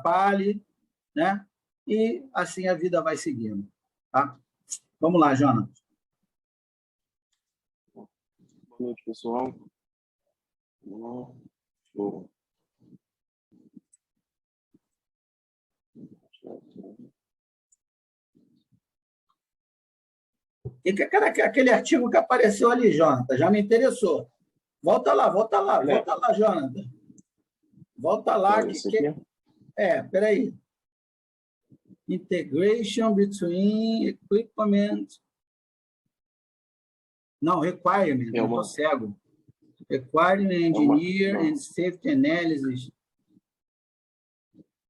atrapalhe, né? E assim a vida vai seguindo. Tá? Vamos lá, Jonas. Boa noite, pessoal. Show. E aquele artigo que apareceu ali, Jonathan, já me interessou. Volta lá, Jonathan. Volta lá. Peraí. Integration between equipment. Não, requirement, eu estou cego. Requirement engineer and safety analysis.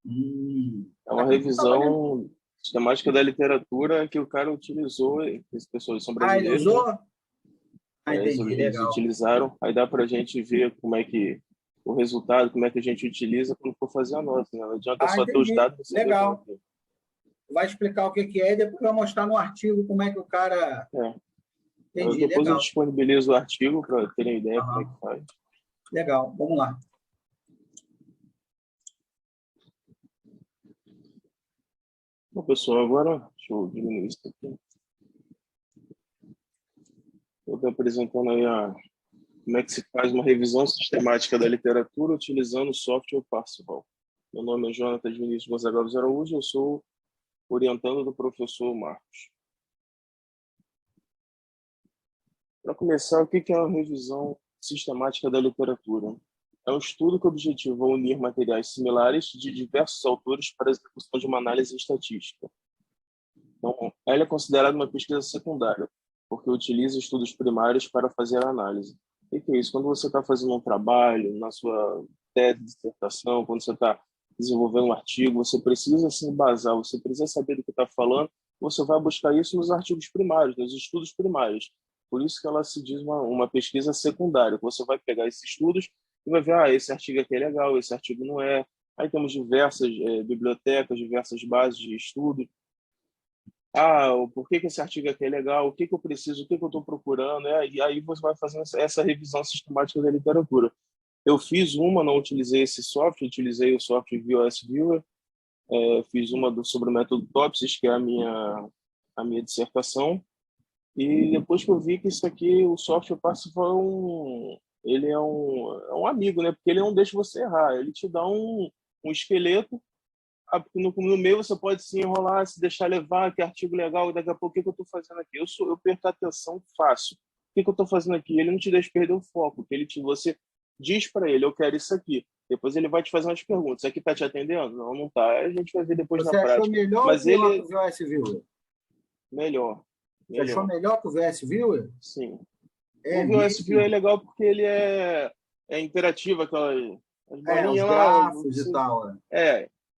É uma revisão sistemática da literatura que o cara utilizou, as pessoas são brasileiros. Ele usou? Né? Entendi, eles utilizaram, aí dá para a gente ver como é que o resultado, como é que a gente utiliza quando for fazer a nota. Né? Não adianta só ter os dados. Você legal. Vai explicar o que é e depois vai mostrar no artigo como é que o cara... Entendi, depois eu disponibilizo o artigo para terem ideia como é que faz. Legal, vamos lá. Bom, pessoal, agora deixa eu diminuir isso aqui. Eu estou apresentando aí como é que se faz uma revisão sistemática da literatura utilizando o software Parsifal. Meu nome é Jonathan Vinícius Gonçalves Araújo, eu sou orientando do professor Marcos. Para começar, o que é uma revisão sistemática da literatura? É um estudo que objetiva unir materiais similares de diversos autores para a execução de uma análise estatística. Então, ela é considerada uma pesquisa secundária, porque utiliza estudos primários para fazer a análise. O que é isso? Quando você está fazendo um trabalho, na sua tese, dissertação, quando você está desenvolvendo um artigo, você precisa se embasar, você precisa saber do que está falando, você vai buscar isso nos artigos primários, nos estudos primários. Por isso que ela se diz uma pesquisa secundária. Você vai pegar esses estudos e vai ver, esse artigo aqui é legal, esse artigo não é. Aí temos diversas bibliotecas, diversas bases de estudo. Por que esse artigo aqui é legal? O que eu preciso? O que eu estou procurando? E aí você vai fazendo essa revisão sistemática da literatura. Eu fiz uma, não utilizei esse software, utilizei o software VOS Viewer. Fiz uma sobre o método Topsis, que é a minha dissertação. E depois que eu vi que isso aqui, o software Parsifal ele é um amigo, né? Porque ele não deixa você errar. Ele te dá um esqueleto. No meio você pode se enrolar, se deixar levar, que artigo legal, daqui a pouco o que eu estou fazendo aqui? Eu perco a atenção fácil. O que eu estou fazendo aqui? Ele não te deixa perder o foco. Você diz para ele, eu quero isso aqui. Depois ele vai te fazer umas perguntas. Aqui está te atendendo? Não, não está. A gente vai ver depois na prática. Você achou melhor Mas ou pior que o VOS Viewer? Melhor. Você achou melhor que o VS Viewer? Sim. O VS Viewer é legal porque ele é interativo, as bolinhas os lá. grafos e tal.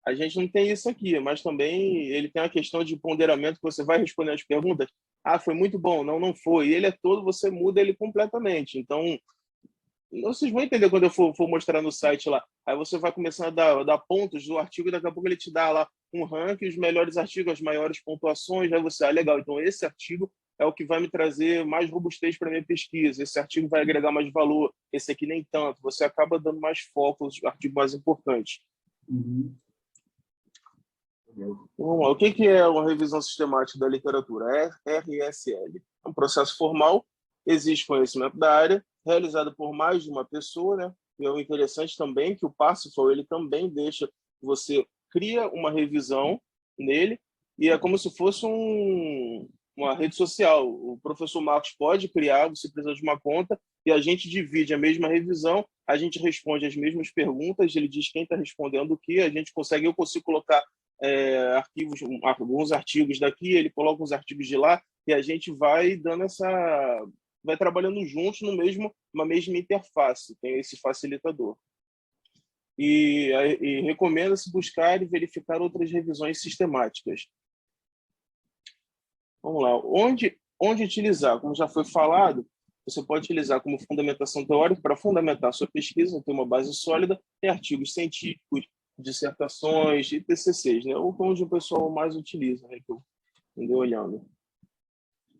A gente não tem isso aqui, mas também ele tem a questão de ponderamento que você vai responder as perguntas. Foi muito bom. Não, não foi. E ele é todo, você muda ele completamente. Então, vocês vão entender quando eu for mostrar no site lá. Aí você vai começando a dar pontos do artigo e daqui a pouco ele te dá lá um ranking, os melhores artigos, as maiores pontuações. Aí você, legal, então esse artigo é o que vai me trazer mais robustez para minha pesquisa. Esse artigo vai agregar mais valor. Esse aqui nem tanto. Você acaba dando mais foco aos artigos mais importantes. Uhum. Vamos lá. O que é uma revisão sistemática da literatura? RSL. É um processo formal, exige conhecimento da área, realizado por mais de uma pessoa, né? E é interessante também que o Parsifal, ele também deixa, você cria uma revisão nele e é como se fosse uma rede social. O professor Marcos pode criar, você precisa de uma conta e a gente divide a mesma revisão, a gente responde as mesmas perguntas, ele diz quem está respondendo o que, eu consigo colocar alguns artigos daqui, ele coloca os artigos de lá e a gente vai dando vai trabalhando juntos numa mesma interface, tem esse facilitador. E recomenda-se buscar e verificar outras revisões sistemáticas. Vamos lá. Onde utilizar? Como já foi falado, você pode utilizar como fundamentação teórica para fundamentar a sua pesquisa, ter uma base sólida em artigos científicos, dissertações e TCCs, né? Ou onde o pessoal mais utiliza, né? Que eu andei olhando.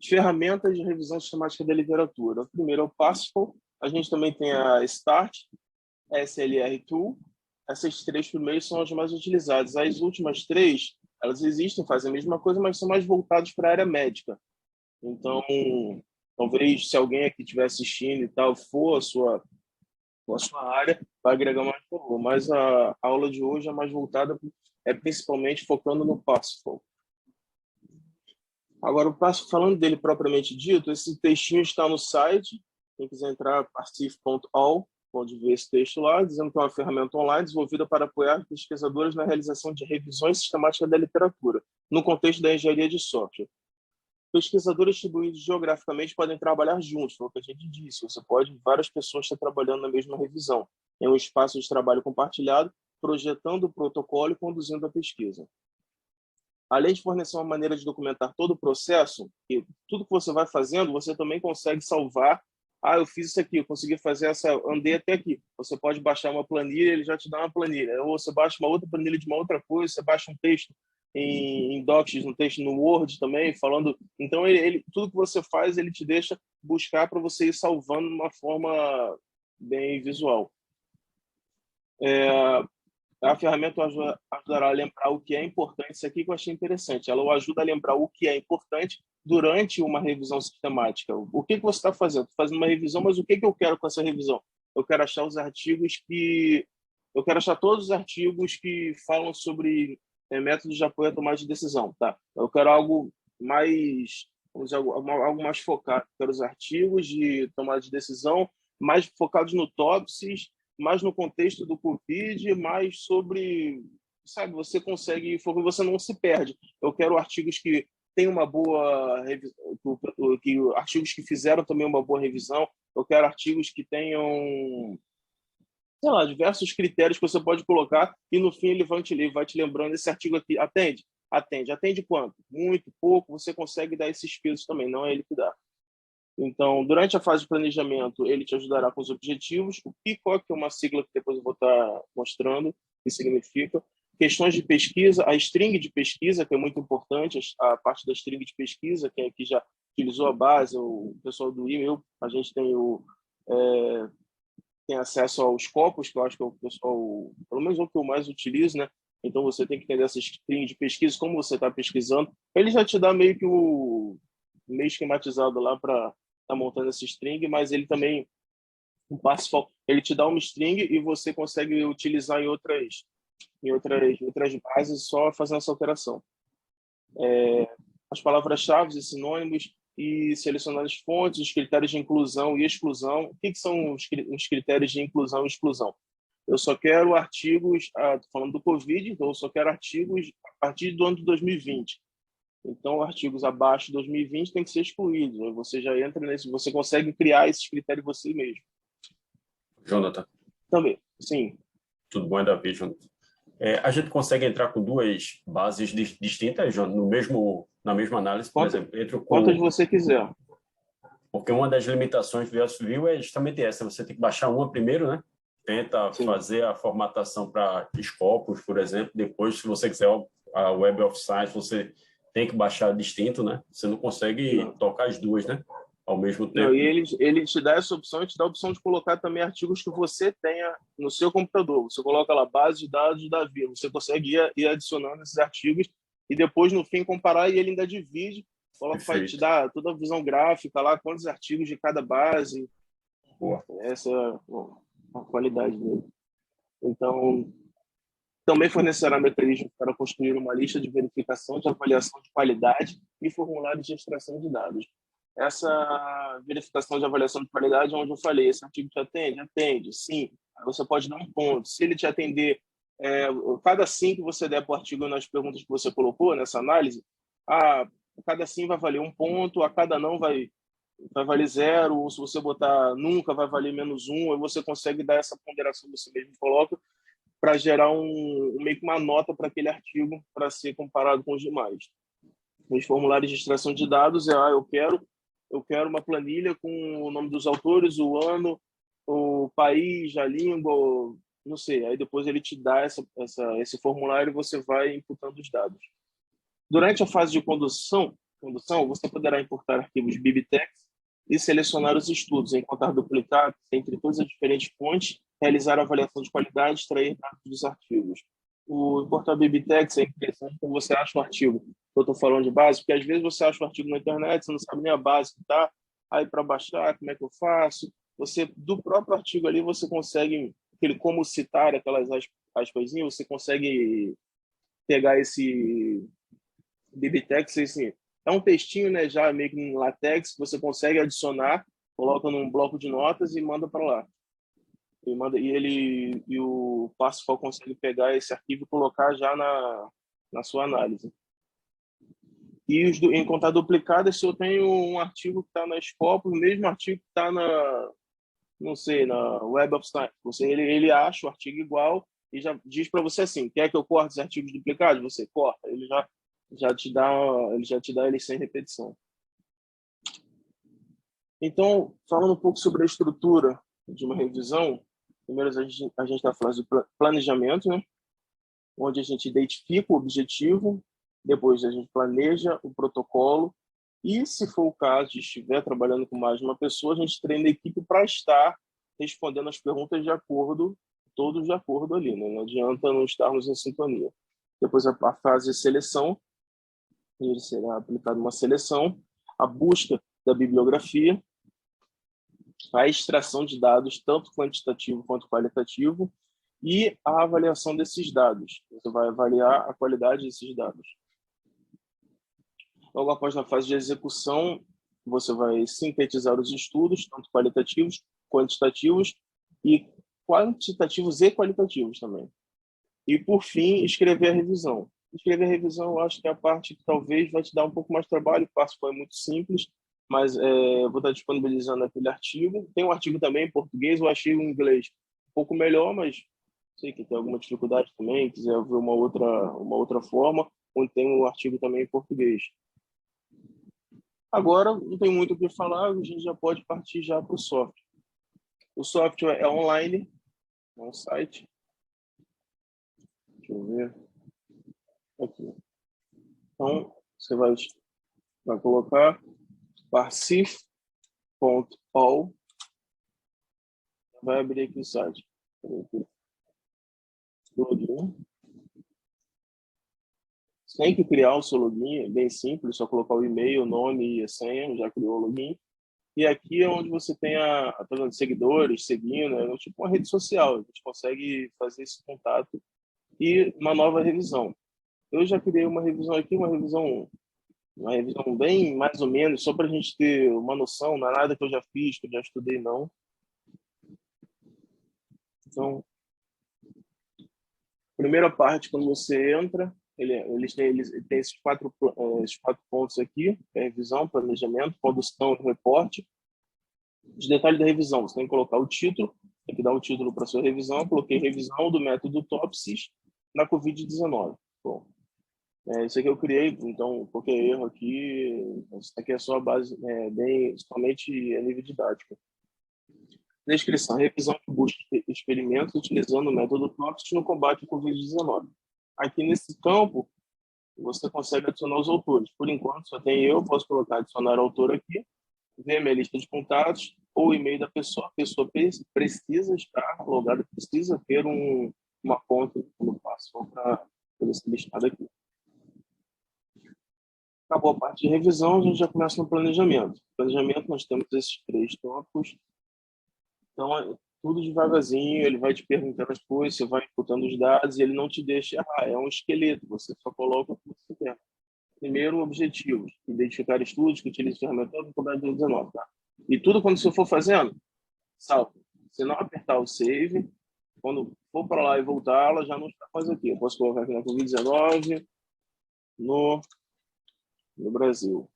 Ferramentas de revisão sistemática da literatura. Primeiro é o Parsifal. A gente também tem a START, SLR Tool, essas 3 primeiras são as mais utilizadas. As últimas 3, elas existem, fazem a mesma coisa, mas são mais voltadas para a área médica. Então, talvez se alguém aqui estiver assistindo e tal, for a sua área, vai agregar mais valor. Mas a aula de hoje é mais voltada, principalmente focando no Parsifal. Agora, o Parsifal, falando dele propriamente dito, esse textinho está no site. Quem quiser entrar, parsif.all, pode ver esse texto lá, dizendo que é uma ferramenta online desenvolvida para apoiar pesquisadores na realização de revisões sistemáticas da literatura, no contexto da engenharia de software. Pesquisadores distribuídos geograficamente podem trabalhar juntos, foi o que a gente disse. Você pode, várias pessoas estar trabalhando na mesma revisão. É um espaço de trabalho compartilhado, projetando o protocolo e conduzindo a pesquisa. Além de fornecer uma maneira de documentar todo o processo, e tudo que você vai fazendo, você também consegue salvar. Eu fiz isso aqui, eu consegui fazer andei até aqui. Você pode baixar uma planilha, ele já te dá uma planilha. Ou você baixa uma outra planilha de uma outra coisa, você baixa um texto em Docs, um texto no Word também, falando. Então, tudo que você faz, ele te deixa buscar para você ir salvando de uma forma bem visual. A ferramenta ajudará a lembrar o que é importante. Isso aqui que eu achei interessante. Ela ajuda a lembrar o que é importante durante uma revisão sistemática. O que você está fazendo? Estou fazendo uma revisão, mas o que eu quero com essa revisão? Eu quero achar os artigos eu quero achar todos os artigos que falam sobre métodos de apoio à tomada de decisão. Tá? Eu quero algo mais, vamos dizer, algo mais focado. Eu quero os artigos de tomada de decisão mais focados no TOPSIS, mais no contexto do Covid, mais sobre, sabe, você consegue, você não se perde. Eu quero artigos que tenham uma boa artigos que fizeram também uma boa revisão. Eu quero artigos que tenham, sei lá, diversos critérios que você pode colocar e no fim ele vai te lembrando, esse artigo aqui atende quanto? Muito, pouco, você consegue dar esses pesos também, não é ele que dá. Então, durante a fase de planejamento, ele te ajudará com os objetivos. O PICOC é uma sigla que depois eu vou estar mostrando o que significa. Questões de pesquisa, a string de pesquisa, que é muito importante, a parte da string de pesquisa, quem aqui já utilizou a base, o pessoal do e-mail, a gente tem acesso aos copos, que eu acho que é o pessoal, pelo menos o que eu mais utilizo, né? Então, você tem que entender essa string de pesquisa, como você está pesquisando. Ele já te dá meio que meio esquematizado lá para estar montando essa string, mas ele também, o Parsifal, ele te dá uma string e você consegue utilizar em outras bases só fazendo essa alteração. As palavras-chave e sinônimos e selecionar as fontes, os critérios de inclusão e exclusão. O que são os critérios de inclusão e exclusão? Eu só quero artigos, falando do Covid, então eu só quero artigos a partir do ano de 2020. Então, artigos abaixo de 2020 têm que ser excluídos. Você já entra você consegue criar esses critérios você mesmo. Jonathan. Também, sim. Tudo bom, Davi, Jonathan? A gente consegue entrar com duas bases distintas, Jonathan, na mesma análise, por exemplo? Quantas você quiser. Porque uma das limitações do VSView é justamente essa. Você tem que baixar uma primeiro, né? Tenta fazer a formatação para Scopus, por exemplo. Depois, se você quiser a Web of Science, você tem que baixar distinto, né? Você não consegue tocar as duas, né? Ao mesmo tempo. Não, e ele te dá essa opção, e te dá a opção de colocar também artigos que você tenha no seu computador. Você coloca lá, base de dados da Davi. Você consegue ir adicionando esses artigos e depois, no fim, comparar, e ele ainda divide, vai te dar toda a visão gráfica lá, quantos artigos de cada base. Boa. Essa é a qualidade dele. Então, também fornecerá mecanismos para construir uma lista de verificação de avaliação de qualidade e formulários de extração de dados. Essa verificação de avaliação de qualidade é onde eu falei, esse artigo te atende? Atende, sim. Aí você pode dar um ponto. Se ele te atender, cada sim que você der para o artigo nas perguntas que você colocou nessa análise, cada sim vai valer um ponto, a cada não vai valer 0, ou se você botar nunca vai valer -1, aí você consegue dar essa ponderação que você mesmo coloca para gerar meio que uma nota para aquele artigo para ser comparado com os demais. Os formulários de extração de dados eu quero uma planilha com o nome dos autores, o ano, o país, a língua, não sei. Aí depois ele te dá esse formulário e você vai imputando os dados. Durante a fase de condução, você poderá importar arquivos BibTeX e selecionar os estudos, encontrar duplicados entre todas as diferentes fontes realizar a avaliação de qualidade, extrair dados dos artigos. O portal Bibliotex é interessante quando você acha um artigo, que eu estou falando de base, porque às vezes você acha um artigo na internet, você não sabe nem a base que está, aí para baixar, como é que eu faço? Você, do próprio artigo ali, você consegue, como citar aquelas aspasinhas, você consegue pegar esse Bibliotex, assim, é um textinho, né, já meio que em latex, que você consegue adicionar, coloca num bloco de notas e manda para lá. E o Parsifal consegue pegar esse arquivo e colocar já na sua análise. E em contar duplicadas, se eu tenho um artigo que está na Scopus, o mesmo artigo que está não sei, na Web of Science, ele acha o artigo igual e já diz para você assim, quer que eu corte os artigos duplicados? Você corta, ele já te dá ele sem repetição. Então, falando um pouco sobre a estrutura de uma revisão, primeiro a gente está falando do planejamento, né? Onde a gente identifica o objetivo, depois a gente planeja o protocolo e, se for o caso de estiver trabalhando com mais de uma pessoa, a gente treina a equipe para estar respondendo as perguntas todos de acordo ali, né? Não adianta não estarmos em sintonia. Depois a fase de seleção, onde será aplicada uma seleção, a busca da bibliografia, a extração de dados, tanto quantitativo quanto qualitativo, e a avaliação desses dados. Você vai avaliar a qualidade desses dados. Logo após, na fase de execução, você vai sintetizar os estudos, tanto qualitativos, quantitativos, e quantitativos e qualitativos também. E, por fim, escrever a revisão. Escrever a revisão, eu acho que é a parte que talvez vai te dar um pouco mais de trabalho, o passo foi muito simples, mas eu vou estar disponibilizando aquele artigo. Tem um artigo também em português, eu achei o inglês um pouco melhor, mas sei que tem alguma dificuldade também, quiser ver uma outra forma, onde tem um artigo também em português. Agora, não tem muito o que falar, a gente já pode partir já para o software. O software é online, é um site. Deixa eu ver. Aqui. Então, você vai colocar parsif.all. Vai abrir aqui o site. Login. Você tem que criar o seu login, é bem simples, só colocar o e-mail, o nome e a senha, já criou o login. E aqui é onde você tem seguidores, seguindo, é tipo uma rede social, a gente consegue fazer esse contato e uma nova revisão. Eu já criei uma revisão aqui, uma revisão bem mais ou menos, só para a gente ter uma noção, não é nada que eu já fiz, que eu já estudei, não. Então, primeira parte, quando você entra, ele tem esses quatro pontos aqui, que é revisão, planejamento, condução e reporte. Os detalhes da revisão, você tem que colocar o título, tem que dar um título para a sua revisão. Eu coloquei revisão do método TOPSIS na Covid-19. Bom, isso aqui eu criei, então qualquer erro aqui, isso aqui é só a base, somente a nível didático. Descrição, revisão de busca de experimentos utilizando o método TOPSIS no combate ao Covid-19. Aqui nesse campo, você consegue adicionar os autores. Por enquanto, só tem eu, posso colocar adicionar autor aqui, ver minha lista de contatos ou o e-mail da pessoa. A pessoa precisa estar logada, precisa ter uma conta no passo para poder ser listado aqui. Acabou a parte de revisão, a gente já começa no planejamento. No planejamento, nós temos esses 3 tópicos. Então, tudo devagarzinho, ele vai te perguntando as coisas, você vai inputando os dados e ele não te deixa errar. É um esqueleto, você só coloca o que você quer. Primeiro, objetivos. Identificar estudos que utilizam ferramentas do Covid-19. Tá? E tudo quando você for fazendo, salta. Se não apertar o save, quando for para lá e voltar, ela já não está mais aqui. Eu posso colocar aqui na Covid-19 no Brasil.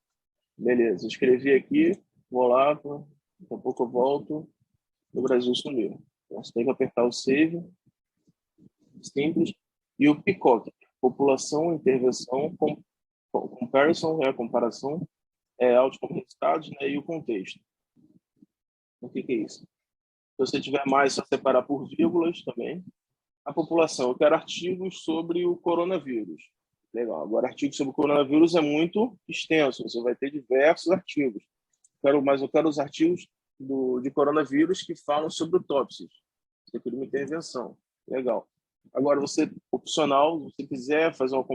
Beleza, escrevi aqui, vou lá, daqui a pouco eu volto. No Brasil sumiu. Então, você tem que apertar o save, simples, e o PICOC, população, intervenção, comparison, a comparação, outcome, resultados, né, e o contexto. O que é isso? Se você tiver mais, só separar por vírgulas também. A população, eu quero artigos sobre o coronavírus. Legal, agora artigos sobre o coronavírus é muito extenso, você vai ter diversos artigos. Mas eu quero os artigos de coronavírus que falam sobre o TOPSIS. Você cria uma intervenção. Legal. Agora, você, opcional, se você quiser fazer uma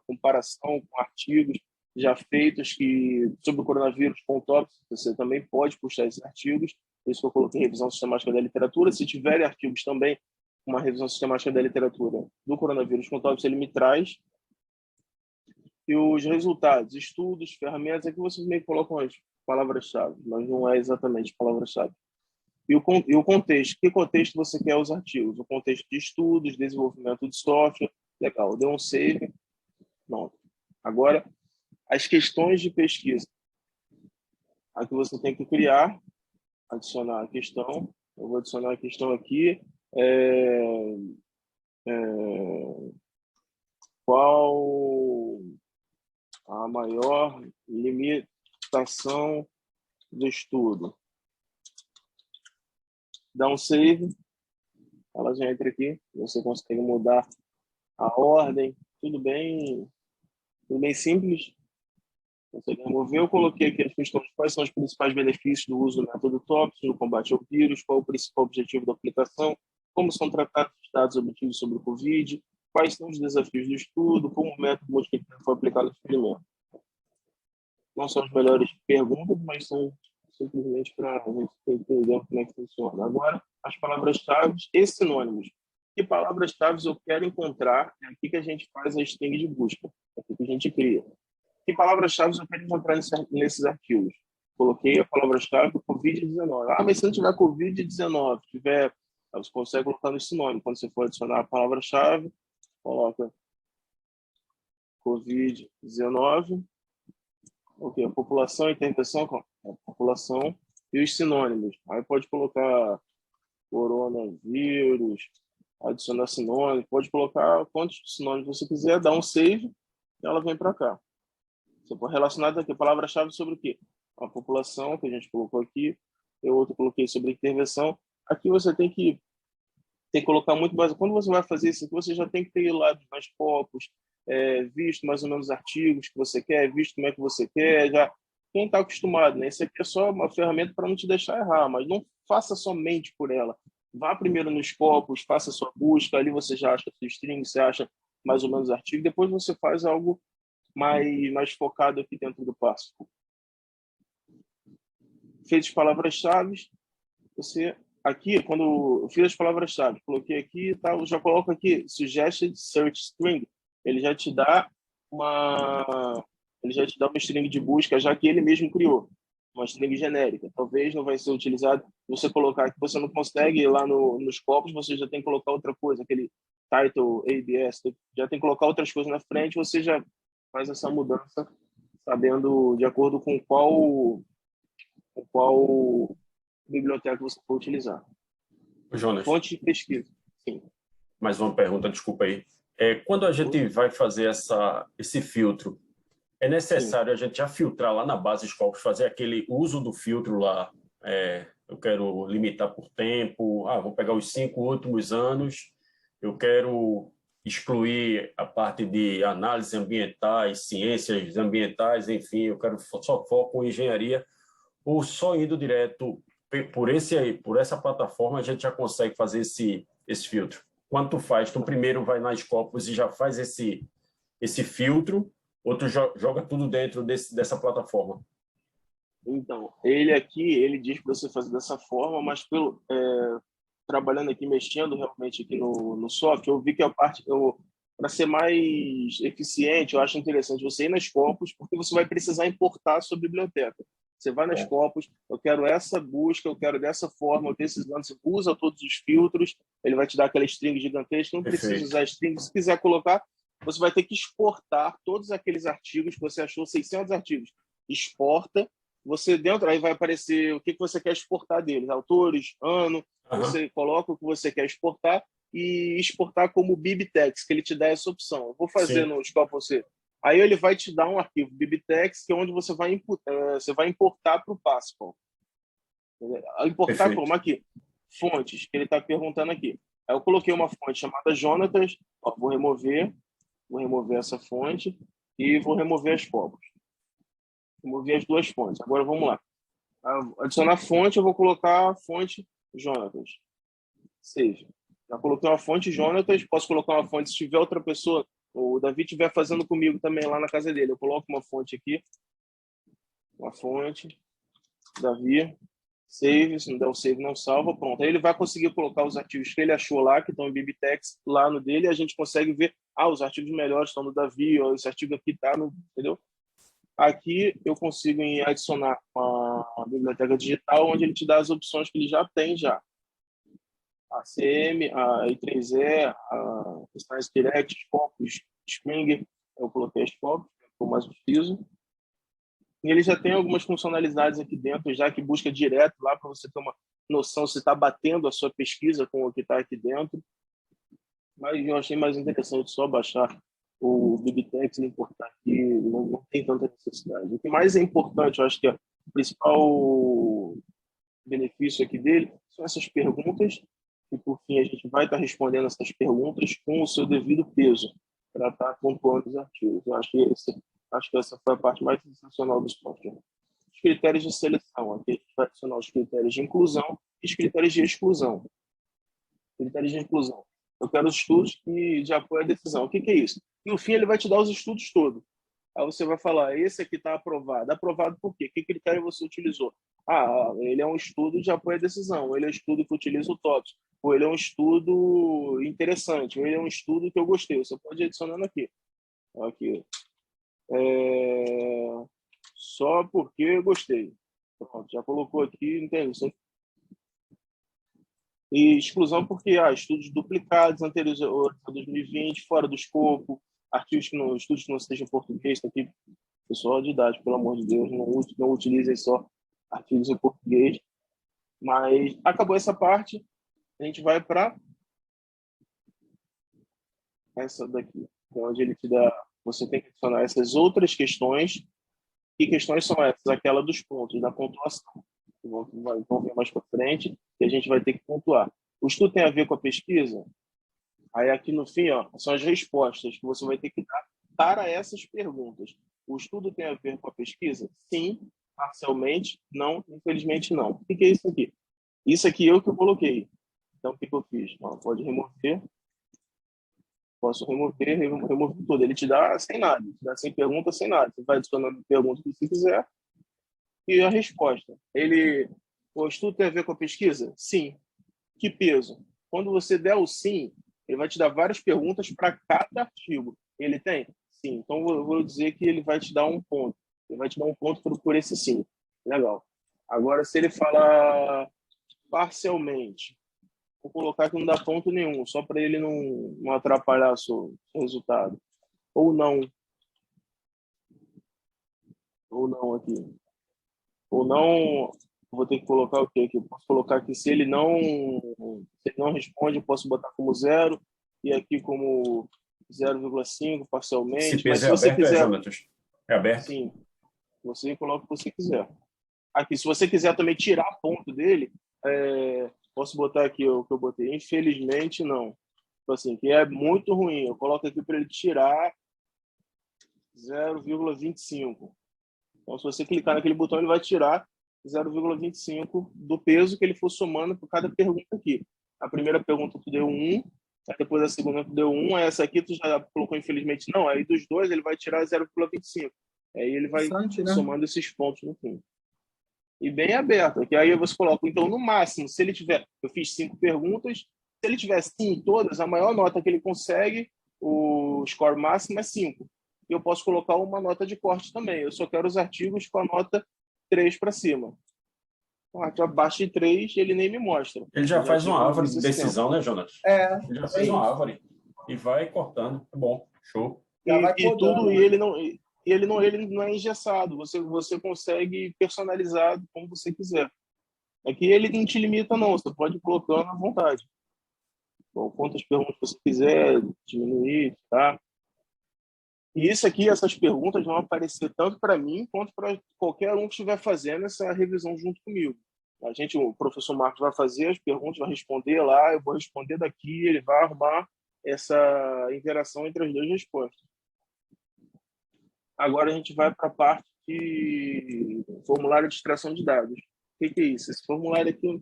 comparação com artigos já feitos sobre o coronavírus com tópicos, você também pode puxar esses artigos. Por isso que eu coloquei revisão sistemática da literatura. Se tiverem artigos também, uma revisão sistemática da literatura do coronavírus com tópicos, ele me traz. E os resultados, estudos, ferramentas, aqui vocês meio que colocam as palavras-chave, mas não é exatamente palavra-chave. E o contexto. Que contexto você quer os artigos? O contexto de estudos, desenvolvimento de software. Legal, deu um save. Não. Agora, as questões de pesquisa. Aqui você tem que criar, adicionar a questão. Eu vou adicionar a questão aqui. Qual a maior limitação do estudo? Dá um save, ela já entra aqui, você consegue mudar a ordem, tudo bem simples. Consegue remover. Eu coloquei aqui as questões: quais são os principais benefícios do uso do método TOPS no combate ao vírus, qual o principal objetivo da aplicação, como são tratados os dados obtidos sobre o Covid, quais são os desafios do estudo, como o método multiplicador foi aplicado no experimento. Não são as melhores perguntas, mas são simplesmente para a gente entender como é que funciona. Agora, as palavras-chave e sinônimos. Que palavras-chave eu quero encontrar? É aqui que a gente faz a string de busca, é aqui que a gente cria. Que palavras-chave eu quero encontrar nesses artigos? Coloquei a palavra-chave Covid-19. Mas se não tiver Covid-19, você consegue colocar no sinônimo. Quando você for adicionar a palavra-chave, coloca Covid-19. Ok, a população, intervenção, a população e os sinônimos. Aí pode colocar coronavírus, adicionar sinônimo, pode colocar quantos sinônimos você quiser, dá um save e ela vem para cá. Você pode relacionar aqui, palavra-chave sobre o quê? A população, que a gente colocou aqui, eu outro coloquei sobre intervenção. Aqui você tem que colocar muito básico. Quando você vai fazer isso aqui, você já tem que ter lá mais focos, visto mais ou menos os artigos que você quer, visto como é que você quer, já quem está acostumado, né? Isso aqui é só uma ferramenta para não te deixar errar, mas não faça somente por ela. Vá primeiro nos Scopus, faça sua busca, ali você já acha sua string, você acha mais ou menos o artigo, depois você faz algo mais focado aqui dentro do passo. Fez as palavras-chave, você aqui, quando eu fiz as palavras-chave, coloquei aqui, tá, eu já coloco aqui Suggested Search String, ele já te dá uma string de busca, já que ele mesmo criou, uma string genérica. Talvez não vai ser utilizado, você colocar que você não consegue lá nos copos, você já tem que colocar outra coisa, aquele title, ABS, já tem que colocar outras coisas na frente, você já faz essa mudança, sabendo de acordo com qual biblioteca você for utilizar. Jonas, fonte de pesquisa. Sim. Mais uma pergunta, desculpa aí. Quando a gente vai fazer esse filtro, é necessário a gente já filtrar lá na base Scopus, fazer aquele uso do filtro lá. Eu quero limitar por tempo, vou pegar os 5 últimos anos, eu quero excluir a parte de análises ambientais, ciências ambientais, enfim, eu quero só foco em engenharia, ou só indo direto por essa plataforma a gente já consegue fazer esse filtro. Quando tu faz, tu primeiro vai na Scopus e já faz esse filtro, ou tu joga tudo dentro dessa plataforma? Então, ele diz para você fazer dessa forma, mas trabalhando aqui, mexendo realmente aqui no software, eu vi que para ser mais eficiente, eu acho interessante você ir nas Scopus, porque você vai precisar importar a sua biblioteca. Você vai nas Scopus, eu quero essa busca, eu quero dessa forma, eu tenho esses dados, você usa todos os filtros, ele vai te dar aquela string gigantesca, não precisa usar string, se quiser colocar, você vai ter que exportar todos aqueles artigos que você achou, 600 artigos. Exporta, você dentro, aí vai aparecer o que você quer exportar deles, autores, ano, você coloca o que você quer exportar e exportar como BibTeX, que ele te dá essa opção. Eu vou fazer no Scopus você. Aí ele vai te dar um arquivo BibTeX, que é onde você vai importar para o Pascal. Importar como? Aqui. Fontes, que ele está perguntando aqui. Aí eu coloquei uma fonte chamada Jonatas, vou remover essa fonte e vou remover as Scopus. Remover as duas fontes. Agora vamos lá. Adicionar fonte, eu vou colocar a fonte Jonatas. Save. Já coloquei uma fonte, Jonatas, posso colocar uma fonte se tiver outra pessoa, o Davi estiver fazendo comigo também lá na casa dele. Eu coloco uma fonte aqui, uma fonte, Davi, save, se não der o save não salva, pronto. Aí ele vai conseguir colocar os artigos que ele achou lá, que estão em Bibliotex, lá no dele, e a gente consegue ver, os artigos melhores estão no Davi, ó, esse artigo aqui está no, entendeu? Aqui eu consigo adicionar uma biblioteca digital, onde ele te dá as opções que ele já tem já. A CM, a I3E, a Science Direct, Scopus, Springer, eu coloquei as Scopus, que eu mais utilizo. E ele já tem algumas funcionalidades aqui dentro, já que busca direto lá para você ter uma noção se está batendo a sua pesquisa com o que está aqui dentro. Mas eu achei mais interessante só baixar o Bibliotex e importar aqui, não tem tanta necessidade. O que mais é importante, eu acho que o principal benefício aqui dele são essas perguntas, e por fim a gente vai estar respondendo essas perguntas com o seu devido peso, para estar pontuando os artigos. Eu acho que essa foi a parte mais sensacional do software. Os critérios de seleção, aqui a gente vai adicionar os critérios de inclusão e os critérios de exclusão. Critérios de inclusão. Eu quero os estudos que de apoio à decisão. O que é isso? No fim, ele vai te dar os estudos todos. Aí você vai falar, esse aqui está aprovado. Aprovado por quê? Que critério você utilizou? Ele é um estudo de apoio à decisão. Ele é um estudo que utiliza o TOPS. Ou ele é um estudo interessante. Ou ele é um estudo que eu gostei. Você pode ir adicionando aqui. Aqui. Só porque eu gostei. Pronto, já colocou aqui, entende? E exclusão porque estudos duplicados anteriores a 2020, fora do escopo, estudos que não sejam em português, tá aqui, pessoal de idade, pelo amor de Deus, não utilizem só artigos em português. Mas acabou essa parte, a gente vai para essa daqui, onde ele te dá, você tem que adicionar essas outras questões. Que questões são essas? Aquela dos pontos, da pontuação. Vão ver mais para frente e a gente vai ter que pontuar. O estudo tem a ver com a pesquisa? Aí aqui no fim, são as respostas que você vai ter que dar para essas perguntas. O estudo tem a ver com a pesquisa? Sim, parcialmente, não, infelizmente não. O que é isso aqui? Isso aqui eu que coloquei. Então, o que eu fiz? Pode remover. Posso remover tudo. Ele te dá sem nada, te dá sem pergunta, sem nada. Você vai adicionando pergunta que você quiser e a resposta. O estudo tem a ver com a pesquisa? Sim. Que peso? Quando você der o sim, ele vai te dar várias perguntas para cada artigo. Ele tem? Sim. Então, eu vou dizer que ele vai te dar um ponto. Ele vai te dar um ponto por esse sim. Legal. Agora, se ele falar parcialmente, vou colocar que não dá ponto nenhum, só para ele não atrapalhar o seu resultado. Ou não. Ou não aqui. Ou não, vou ter que colocar o quê aqui? Eu posso colocar que se ele não responde, eu posso botar como 0 e aqui como 0,5 parcialmente. Esse peso mas se é você aberto, quiser, Jonatas? É aberto? Sim. Você coloca o que você quiser. Aqui, se você quiser também tirar ponto dele, posso botar aqui o que eu botei. Infelizmente, não. Então, assim, que é muito ruim. Eu coloco aqui para ele tirar 0,25. Então, se você clicar naquele botão, ele vai tirar 0,25 do peso que ele for somando por cada pergunta aqui. A primeira pergunta tu deu 1, depois a segunda tu deu 1, essa aqui tu já colocou infelizmente não, aí dos dois ele vai tirar 0,25. Aí ele vai somando esses pontos no fim. E bem aberto, que aí você coloca, então no máximo, se ele tiver, eu fiz 5 perguntas, se ele tiver sim todas, a maior nota que ele consegue, o score máximo é 5. E eu posso colocar uma nota de corte também. Eu só quero os artigos com a nota 3 para cima. Abaixo de 3, ele nem me mostra. Ele já faz uma árvore de decisão, né, Jonas? Ele já fez uma árvore e vai cortando. É bom, show. Ele não é engessado. Você consegue personalizar como você quiser. Aqui ele não te limita, não. Você pode ir colocando à vontade. Bom, quantas perguntas você quiser, diminuir, tá? E isso aqui, essas perguntas vão aparecer tanto para mim quanto para qualquer um que estiver fazendo essa revisão junto comigo. O professor Marcos vai fazer as perguntas, vai responder lá, eu vou responder daqui, ele vai arrumar essa interação entre as duas respostas. Agora a gente vai para a parte de formulário de extração de dados. O que é isso? Esse formulário aqui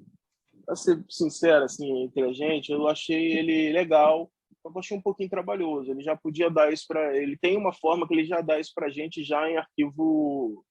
para ser sincero, assim, entre a gente, eu achei ele legal, eu achei um pouquinho trabalhoso. Ele já podia dar isso para... Ele tem uma forma que ele já dá isso para a gente já em arquivo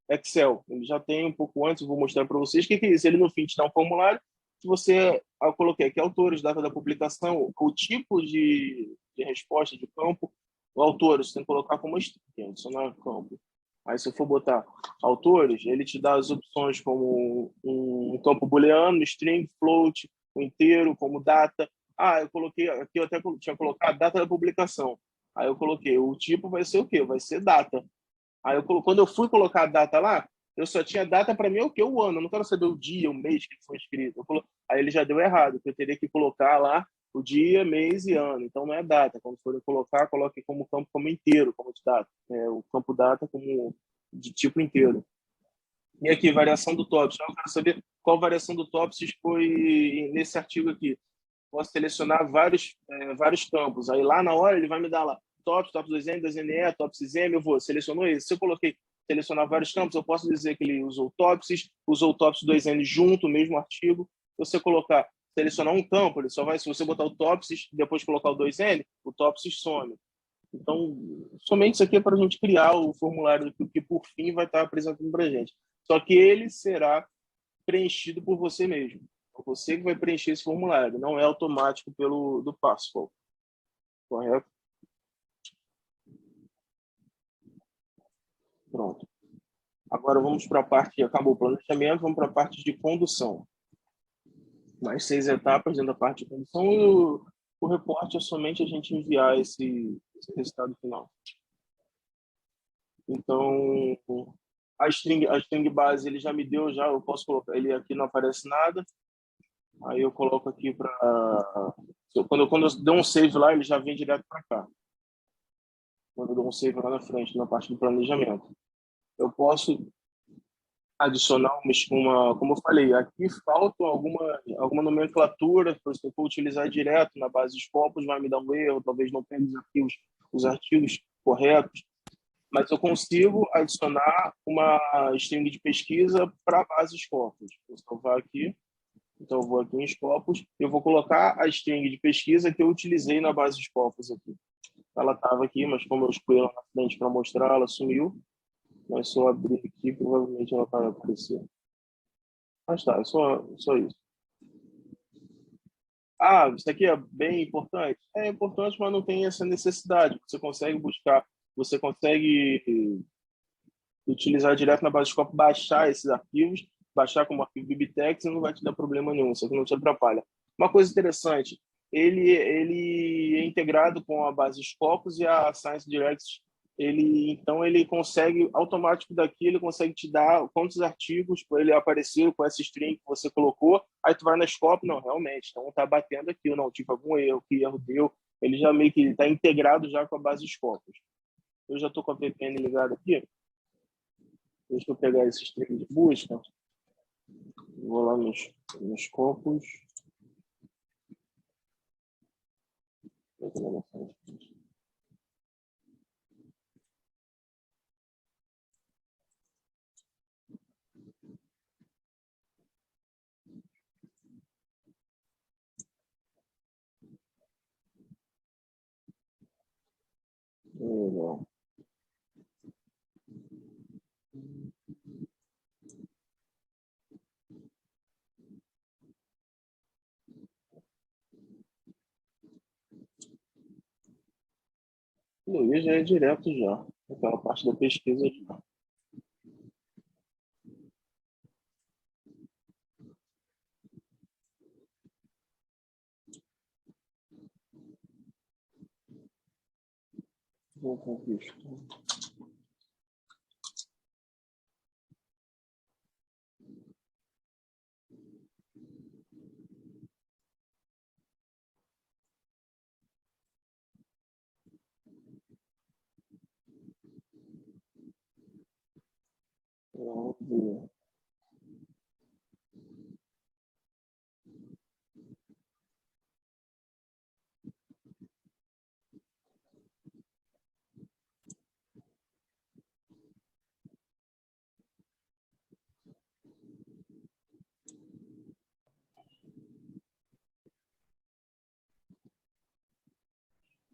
Excel. Ele já tem um pouco antes, eu vou mostrar para vocês. O que é isso? Ele no fim te dá um formulário que você... Eu coloquei aqui autores, data da publicação, o tipo de resposta de campo, o autores, você tem que colocar como string, adicionar campo. Aí, se eu for botar autores, ele te dá as opções como um campo booleano, string, float, o inteiro, como data. Ah, eu coloquei aqui, eu até tinha colocado a data da publicação. Aí eu coloquei, o tipo vai ser o quê? Vai ser data. Aí quando eu fui colocar a data lá, eu só tinha data para mim o quê? O ano. Eu não quero saber o dia, o mês que foi escrito. Aí ele já deu errado, porque eu teria que colocar lá o dia, mês e ano. Então não é data. Quando for colocar, coloque como campo como inteiro, como de data. O campo data como de tipo inteiro. E aqui, variação do tópico. Eu quero saber qual variação do tópico foi nesse artigo aqui. Posso selecionar vários campos. Aí lá na hora ele vai me dar lá tópicos 2N, 2NE, tópicos M, eu vou, selecionou esse. Se eu coloquei selecionar vários campos, eu posso dizer que ele usou tópicos, usou tópicos 2N junto, o mesmo artigo. Se você colocar, selecionar um campo, ele só vai, se você botar o tópicos e depois colocar o 2N, o tópicos some. Então, somente isso aqui é para a gente criar o formulário que por fim vai estar apresentando para a gente. Só que ele será preenchido por você mesmo. Você que vai preencher esse formulário, não é automático do Pascal. Correto? Pronto. Agora vamos para a parte, acabou o planejamento, vamos para a parte de condução. Mais 6 etapas dentro da parte de condução e o reporte é somente a gente enviar esse resultado final. Então, a string base ele já me deu, eu posso colocar, ele aqui não aparece nada. Aí eu coloco aqui para... Quando eu dou um save lá, ele já vem direto para cá. Quando eu dou um save lá na frente, na parte do planejamento. Eu posso adicionar como eu falei, aqui falta alguma nomenclatura, se eu for utilizar direto na base de Scopus, vai me dar um erro, talvez não pegue os artigos corretos, mas eu consigo adicionar uma string de pesquisa para a base Scopus. Vou salvar aqui. Então, eu vou aqui em Scopus, eu vou colocar a string de pesquisa que eu utilizei na base Scopus aqui. Ela estava aqui, mas como eu escolhi ela na frente para mostrar, ela sumiu. Mas se eu abrir aqui, provavelmente ela vai aparecer. Mas tá, é só isso. Ah, isso aqui é bem importante? É importante, mas não tem essa necessidade. Você consegue buscar, você consegue utilizar direto na base Scopus, baixar esses arquivos, baixar como arquivo Bibtex e não vai te dar problema nenhum, isso aqui não te atrapalha. Uma coisa interessante, ele é integrado com a base Scopus e a Science Direct, então ele consegue, automático daqui, ele consegue te dar quantos artigos ele apareceu com essa string que você colocou, aí tu vai na Scopus, não, realmente, então tá batendo aqui, não tive algum erro, que erro deu, ele já meio que está integrado já com a base Scopus. Eu já estou com a VPN ligada aqui. Deixa eu pegar esse string de busca. Vou lá nos Scopus. Legal. Luiz já é direto já. Aquela parte da pesquisa já. Vou conquistar. Vamos ver.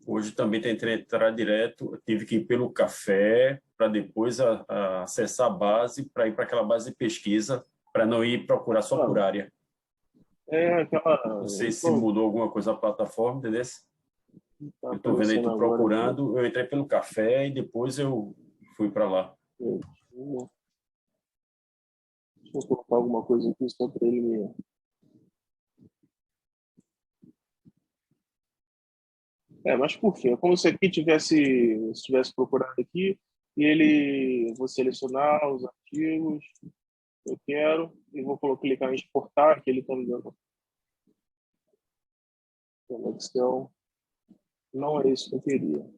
Hoje também tentei entrar direto, eu tive que ir pelo café para depois acessar a base, para ir para aquela base de pesquisa, para não ir procurar só por área. É aquela... Não sei se mudou alguma coisa a plataforma, entendeu? Tá Eu estou vendo aí, estou procurando, aqui. eu entrei pelo café e depois eu fui para lá. Deixa eu colocar alguma coisa aqui só para ele me... Mas por fim, é como se aqui tivesse procurado aqui e ele, vou selecionar os artigos que eu quero e vou clicar em exportar, que ele está me dando no Excel. Não é isso que eu queria.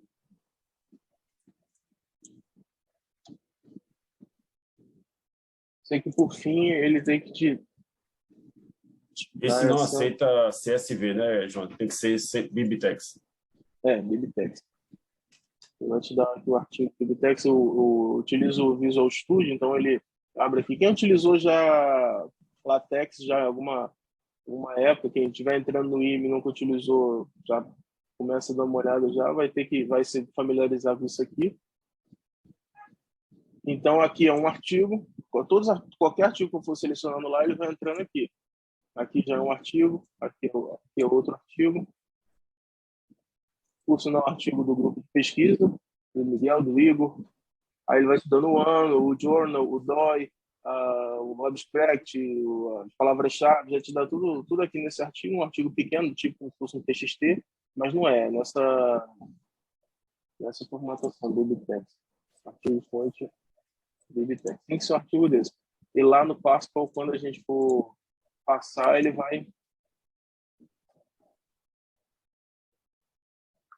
Sei que por fim ele tem que te Esse não aceita CSV, né, João? Tem que ser BibTeX. BibTeX. Ele vai te dar aqui o artigo BibTeX. Eu utilizo o Visual Studio, então ele abre aqui. Quem utilizou já LaTeX já alguma época, quem estiver entrando no IME e nunca utilizou, já começa a dar uma olhada, já vai se familiarizar com isso aqui. Então aqui é um artigo, qualquer artigo que eu for selecionando lá, ele vai entrando aqui. Aqui já é um artigo, aqui é outro artigo. Por sinal, artigo do grupo de pesquisa, do Miguel, do Igor. Aí ele vai te dando o ano, o journal, o DOI, o abstract, as palavras-chave, já te dá tudo aqui nesse artigo, um artigo pequeno, tipo como se fosse um TXT, mas não é, nessa formatação, BibTeX. Artigo-fonte, BibTeX. Tem que ser um artigo desse. E lá no Pascal, quando a gente for passar, ele vai...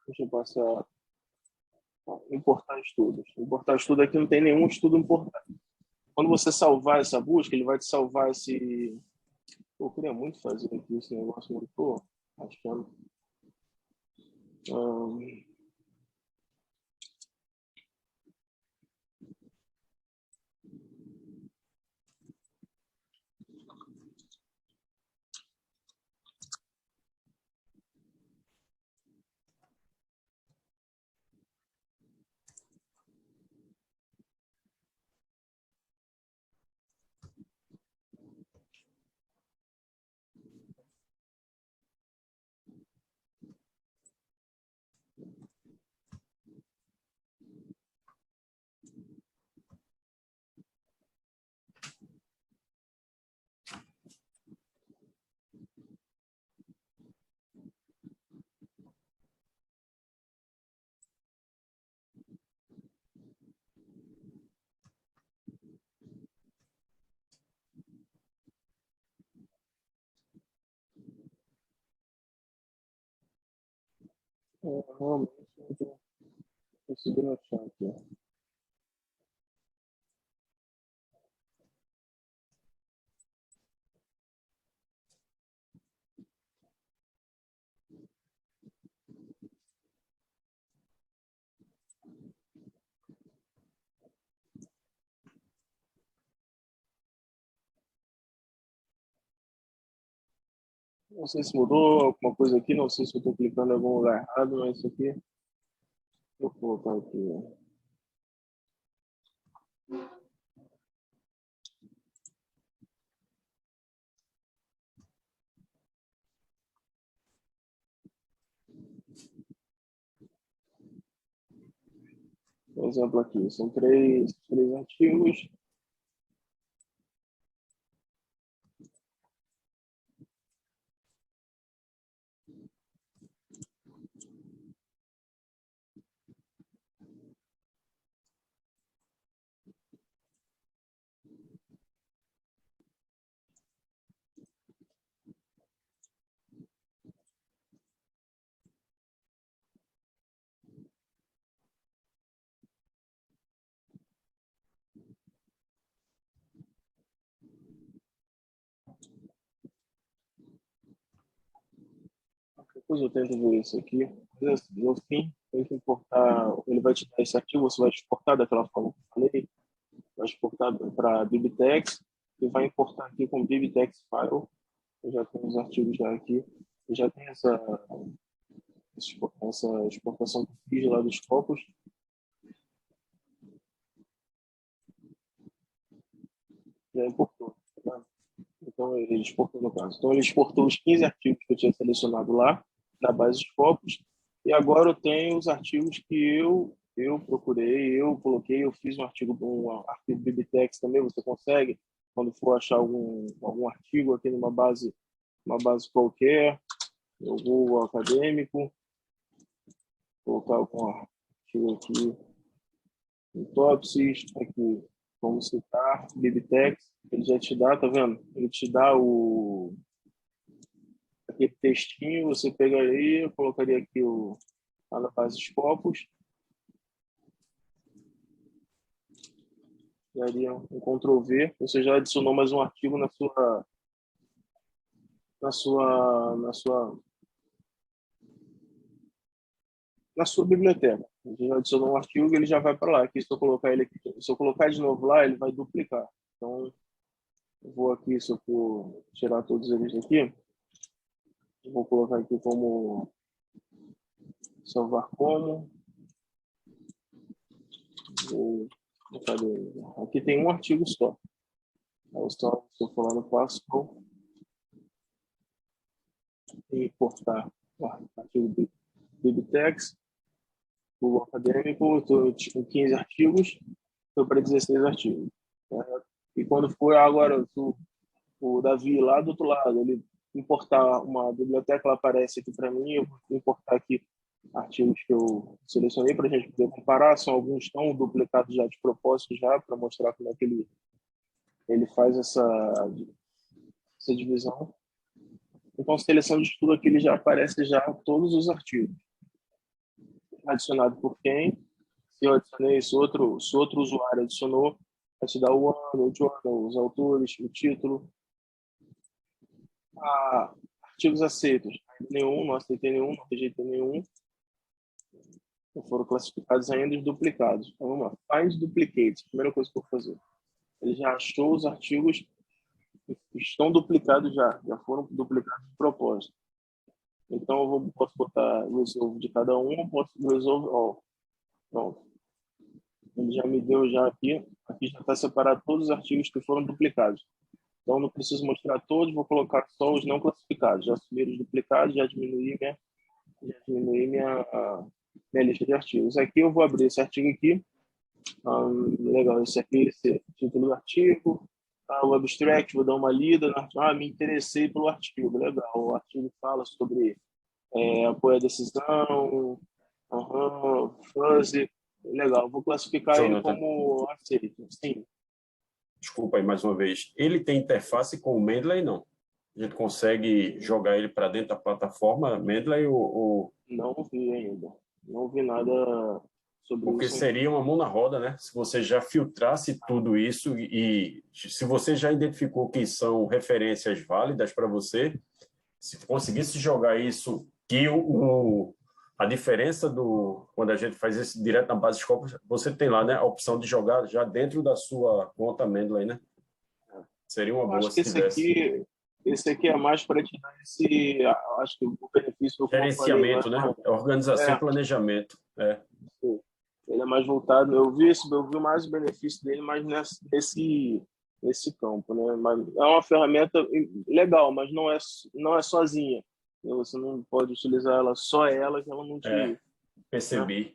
Deixa eu passar... Importar estudos. Importar estudo aqui não tem nenhum estudo importante. Quando você salvar essa busca, ele vai te salvar esse... Eu queria muito fazer aqui esse negócio, mas estou achando. Realmente não estou conseguindo achar aqui. Não sei se mudou alguma coisa aqui, não sei se eu estou clicando em algum lugar errado, mas isso aqui... Vou colocar aqui. Por exemplo, aqui, são três artigos. Depois eu tento ver isso aqui. No fim, tem que importar. Ele vai te dar esse artigo, você vai exportar daquela forma que eu falei, vai exportar para BibTeX e vai importar aqui com BibTeX File. Eu já tenho os artigos já aqui. Eu já tenho essa exportação que eu fiz lá dos Scopus. Já importou, tá? Então, ele exportou no caso. Então, ele exportou os 15 artigos que eu tinha selecionado lá, na base de Scopus, e agora eu tenho os artigos que eu procurei, eu coloquei, eu fiz um artigo BibTeX também, você consegue, quando for achar algum artigo aqui numa base qualquer, eu vou ao acadêmico, colocar algum artigo aqui, em Topsis, aqui, vamos citar, BibTeX, ele já te dá, tá vendo? Ele te dá aquele textinho, você pegaria, eu colocaria aqui lá na base Scopus, daria um Ctrl+V, você já adicionou mais um artigo na sua biblioteca. Você já adicionou um artigo e ele já vai para lá. Aqui, se eu colocar ele aqui, se eu colocar de novo lá, ele vai duplicar. Então, eu vou aqui, se eu for tirar todos eles aqui, eu vou colocar aqui como salvar como. Aqui tem um artigo só. Se eu for lá no Pascal e importar o artigo BibTeX, Google Acadêmico, eu estou com 15 artigos, estou para 16 artigos. E quando for agora o Davi lá do outro lado, ele importar uma biblioteca, ela aparece aqui para mim, eu vou importar aqui artigos que eu selecionei para a gente poder comparar, são alguns estão duplicados já de propósito já, para mostrar como é que ele faz essa divisão. Então, seleção de estudo aqui, ele já aparece já todos os artigos. Adicionado por quem? Se eu adicionei, se outro usuário adicionou, vai te dar o ano, o journal, os autores, o título. Artigos aceitos. Nenhum, não aceitei nenhum, não rejeitei nenhum. Não foram classificados ainda os duplicados. Então, vamos lá. Find duplicates. Primeira coisa que eu vou fazer. Ele já achou os artigos que estão duplicados já foram duplicados de propósito. Então, eu posso botar resolve de cada um, posso resolve all. Pronto. Ele já me deu já aqui. Aqui já está separado todos os artigos que foram duplicados. Então, não preciso mostrar todos, vou colocar só os não classificados. Já assumi os duplicados, já diminuí minha lista de artigos. Aqui eu vou abrir esse artigo aqui. Legal, esse título do artigo. O abstract, vou dar uma lida. Me interessei pelo artigo, legal. O artigo fala sobre apoio à decisão, fuzzy, legal. Vou classificar Jonathan, ele como aceito. Sim. Desculpa aí mais uma vez. Ele tem interface com o Mendeley, não? A gente consegue jogar ele para dentro da plataforma Mendeley ou... Não vi ainda. Não vi nada sobre Porque isso. seria uma mão na roda, né? Se você já filtrasse tudo isso e se você já identificou que são referências válidas para você, se conseguisse jogar isso, que a diferença quando a gente faz isso direto na base de Scopus, você tem lá, né, a opção de jogar já dentro da sua conta Mendeley, né? Seria uma boa se tivesse. Esse aqui é mais para te dar acho que o benefício... Gerenciamento, né? Organização e planejamento. Ele é mais voltado... Eu vi mais o benefício dele mais nesse campo, né? Mas é uma ferramenta legal, mas não é sozinha. Você não pode utilizar ela que ela não te... Percebi. Né?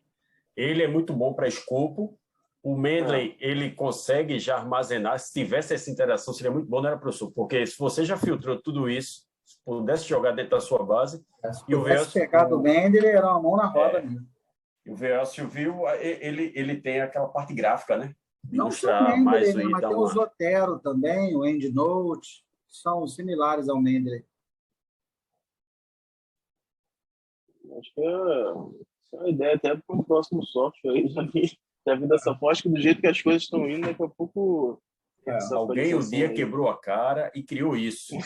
Ele é muito bom para escopo. O Mendeley, ele consegue já armazenar. Se tivesse essa interação, seria muito bom, não era, professor? Porque se você já filtrou tudo isso, se pudesse jogar dentro da sua base... Se pudesse pegar do Mendeley, era uma mão na roda mesmo. E o Véocio viu, ele tem aquela parte gráfica, né? Não só o Mendeley, né? Mas tem o Zotero também, o EndNote, são similares ao Mendeley. Acho que é uma ideia até para o próximo software aí, já vi dessa forma, que do jeito que as coisas estão indo, daqui a pouco... Alguém um dia quebrou a cara e criou isso.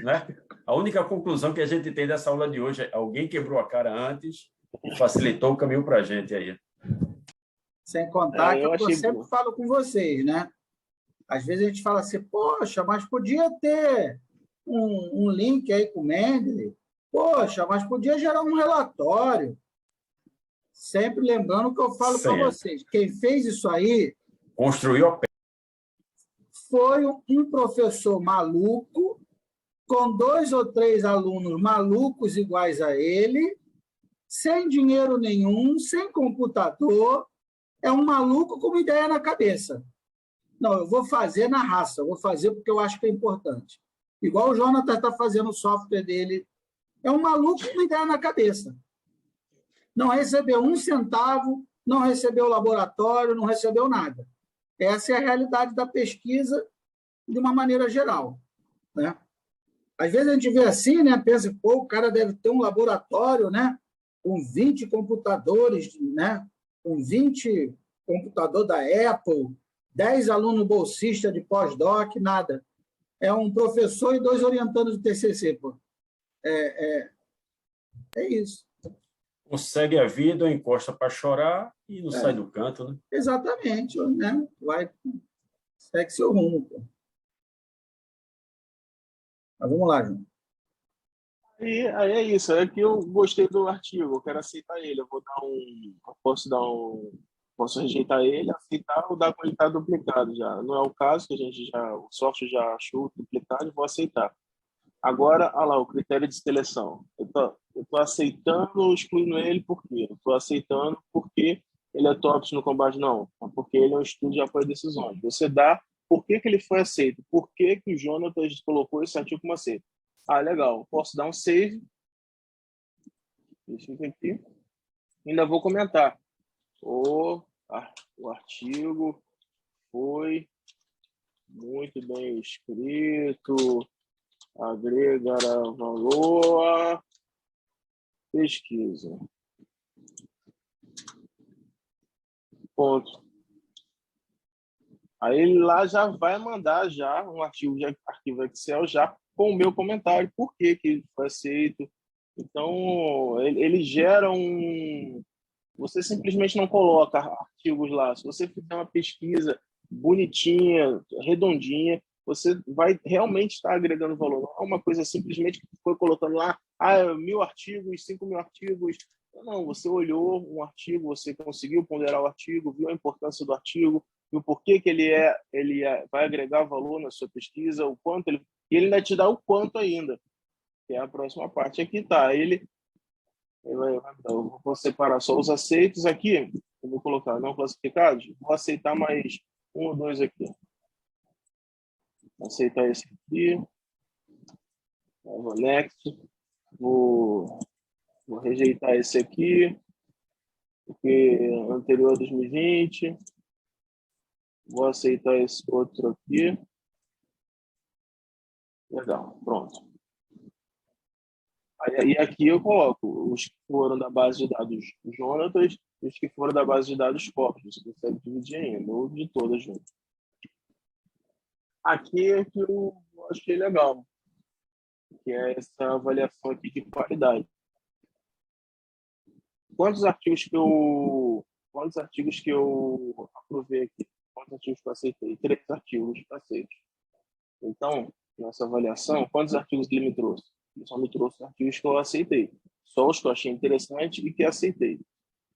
Né? A única conclusão que a gente tem dessa aula de hoje é alguém quebrou a cara antes e facilitou o caminho para a gente aí. Sem contar que eu sempre falo com vocês, né? Às vezes a gente fala assim, poxa, mas podia ter um link aí com o Mendeley. Poxa, mas podia gerar um relatório. Sempre lembrando que eu falo para vocês. Quem fez isso aí... Construiu a pé. Foi um professor maluco, com 2 ou 3 alunos malucos iguais a ele, sem dinheiro nenhum, sem computador. É um maluco com uma ideia na cabeça. Não, eu vou fazer na raça, eu vou fazer porque eu acho que é importante. Igual o Jonathan está fazendo o software dele. É um maluco com uma ideia na cabeça. Não recebeu 1 centavo, não recebeu laboratório, não recebeu nada. Essa é a realidade da pesquisa de uma maneira geral, né? Às vezes a gente vê assim, né? Pensa, pô, o cara deve ter um laboratório, né? Com 20 computadores, né? Com 20 computador da Apple, 10 alunos bolsistas de pós-doc, nada. É um professor e 2 orientandos do TCC, pô. É isso. Consegue a vida, encosta para chorar e não sai do canto, né? Exatamente, né? Segue seu rumo, pô. Mas vamos lá, João. Aí é isso, é que eu gostei do artigo, eu quero aceitar ele, eu posso rejeitar ele, aceitar ou dar como ele está duplicado já. Não é o caso, que o software já achou duplicado, vou aceitar. Agora, olha lá, o critério de seleção. Eu tô aceitando, excluindo ele, por quê? Eu tô aceitando porque ele é top no combate, não. Porque ele é um estudo de apoio a decisões. Você dá por que ele foi aceito, por que o Jonathan colocou esse artigo como aceito. Ah, legal. Posso dar um save. Deixa eu ver aqui. Ainda vou comentar. O artigo foi muito bem escrito, agregará valor à pesquisa. Ponto. Aí ele lá já vai mandar já um arquivo Excel já com o meu comentário, por que ele foi aceito. Então, ele gera um... Você simplesmente não coloca artigos lá. Se você fizer uma pesquisa bonitinha, redondinha, você vai realmente estar agregando valor. Não é uma coisa simplesmente que foi colocando lá, 1.000 artigos, 5.000 artigos. Não, você olhou um artigo, você conseguiu ponderar o artigo, viu a importância do artigo, viu por que vai agregar valor na sua pesquisa, o quanto e ele ainda te dá o quanto ainda, que é a próxima parte. Aqui está, eu vou separar só os aceitos aqui, eu vou colocar não classificados, vou aceitar mais 1 ou 2 aqui. Aceitar esse aqui, vou next, vou rejeitar esse aqui, porque é anterior a 2020, vou aceitar esse outro aqui. Legal, pronto. Aí aqui eu coloco os que foram da base de dados Jonathan e os que foram da base de dados Scopus. Você consegue dividir ainda, ou de todas juntas. Aqui é que eu achei legal, que é essa avaliação aqui de qualidade. Quantos artigos que eu aprovei aqui? Quantos artigos que eu aceitei? 3 artigos aceitos. Então, nessa avaliação, quantos artigos ele me trouxe? Ele só me trouxe artigos que eu aceitei. Só os que eu achei interessante e que aceitei.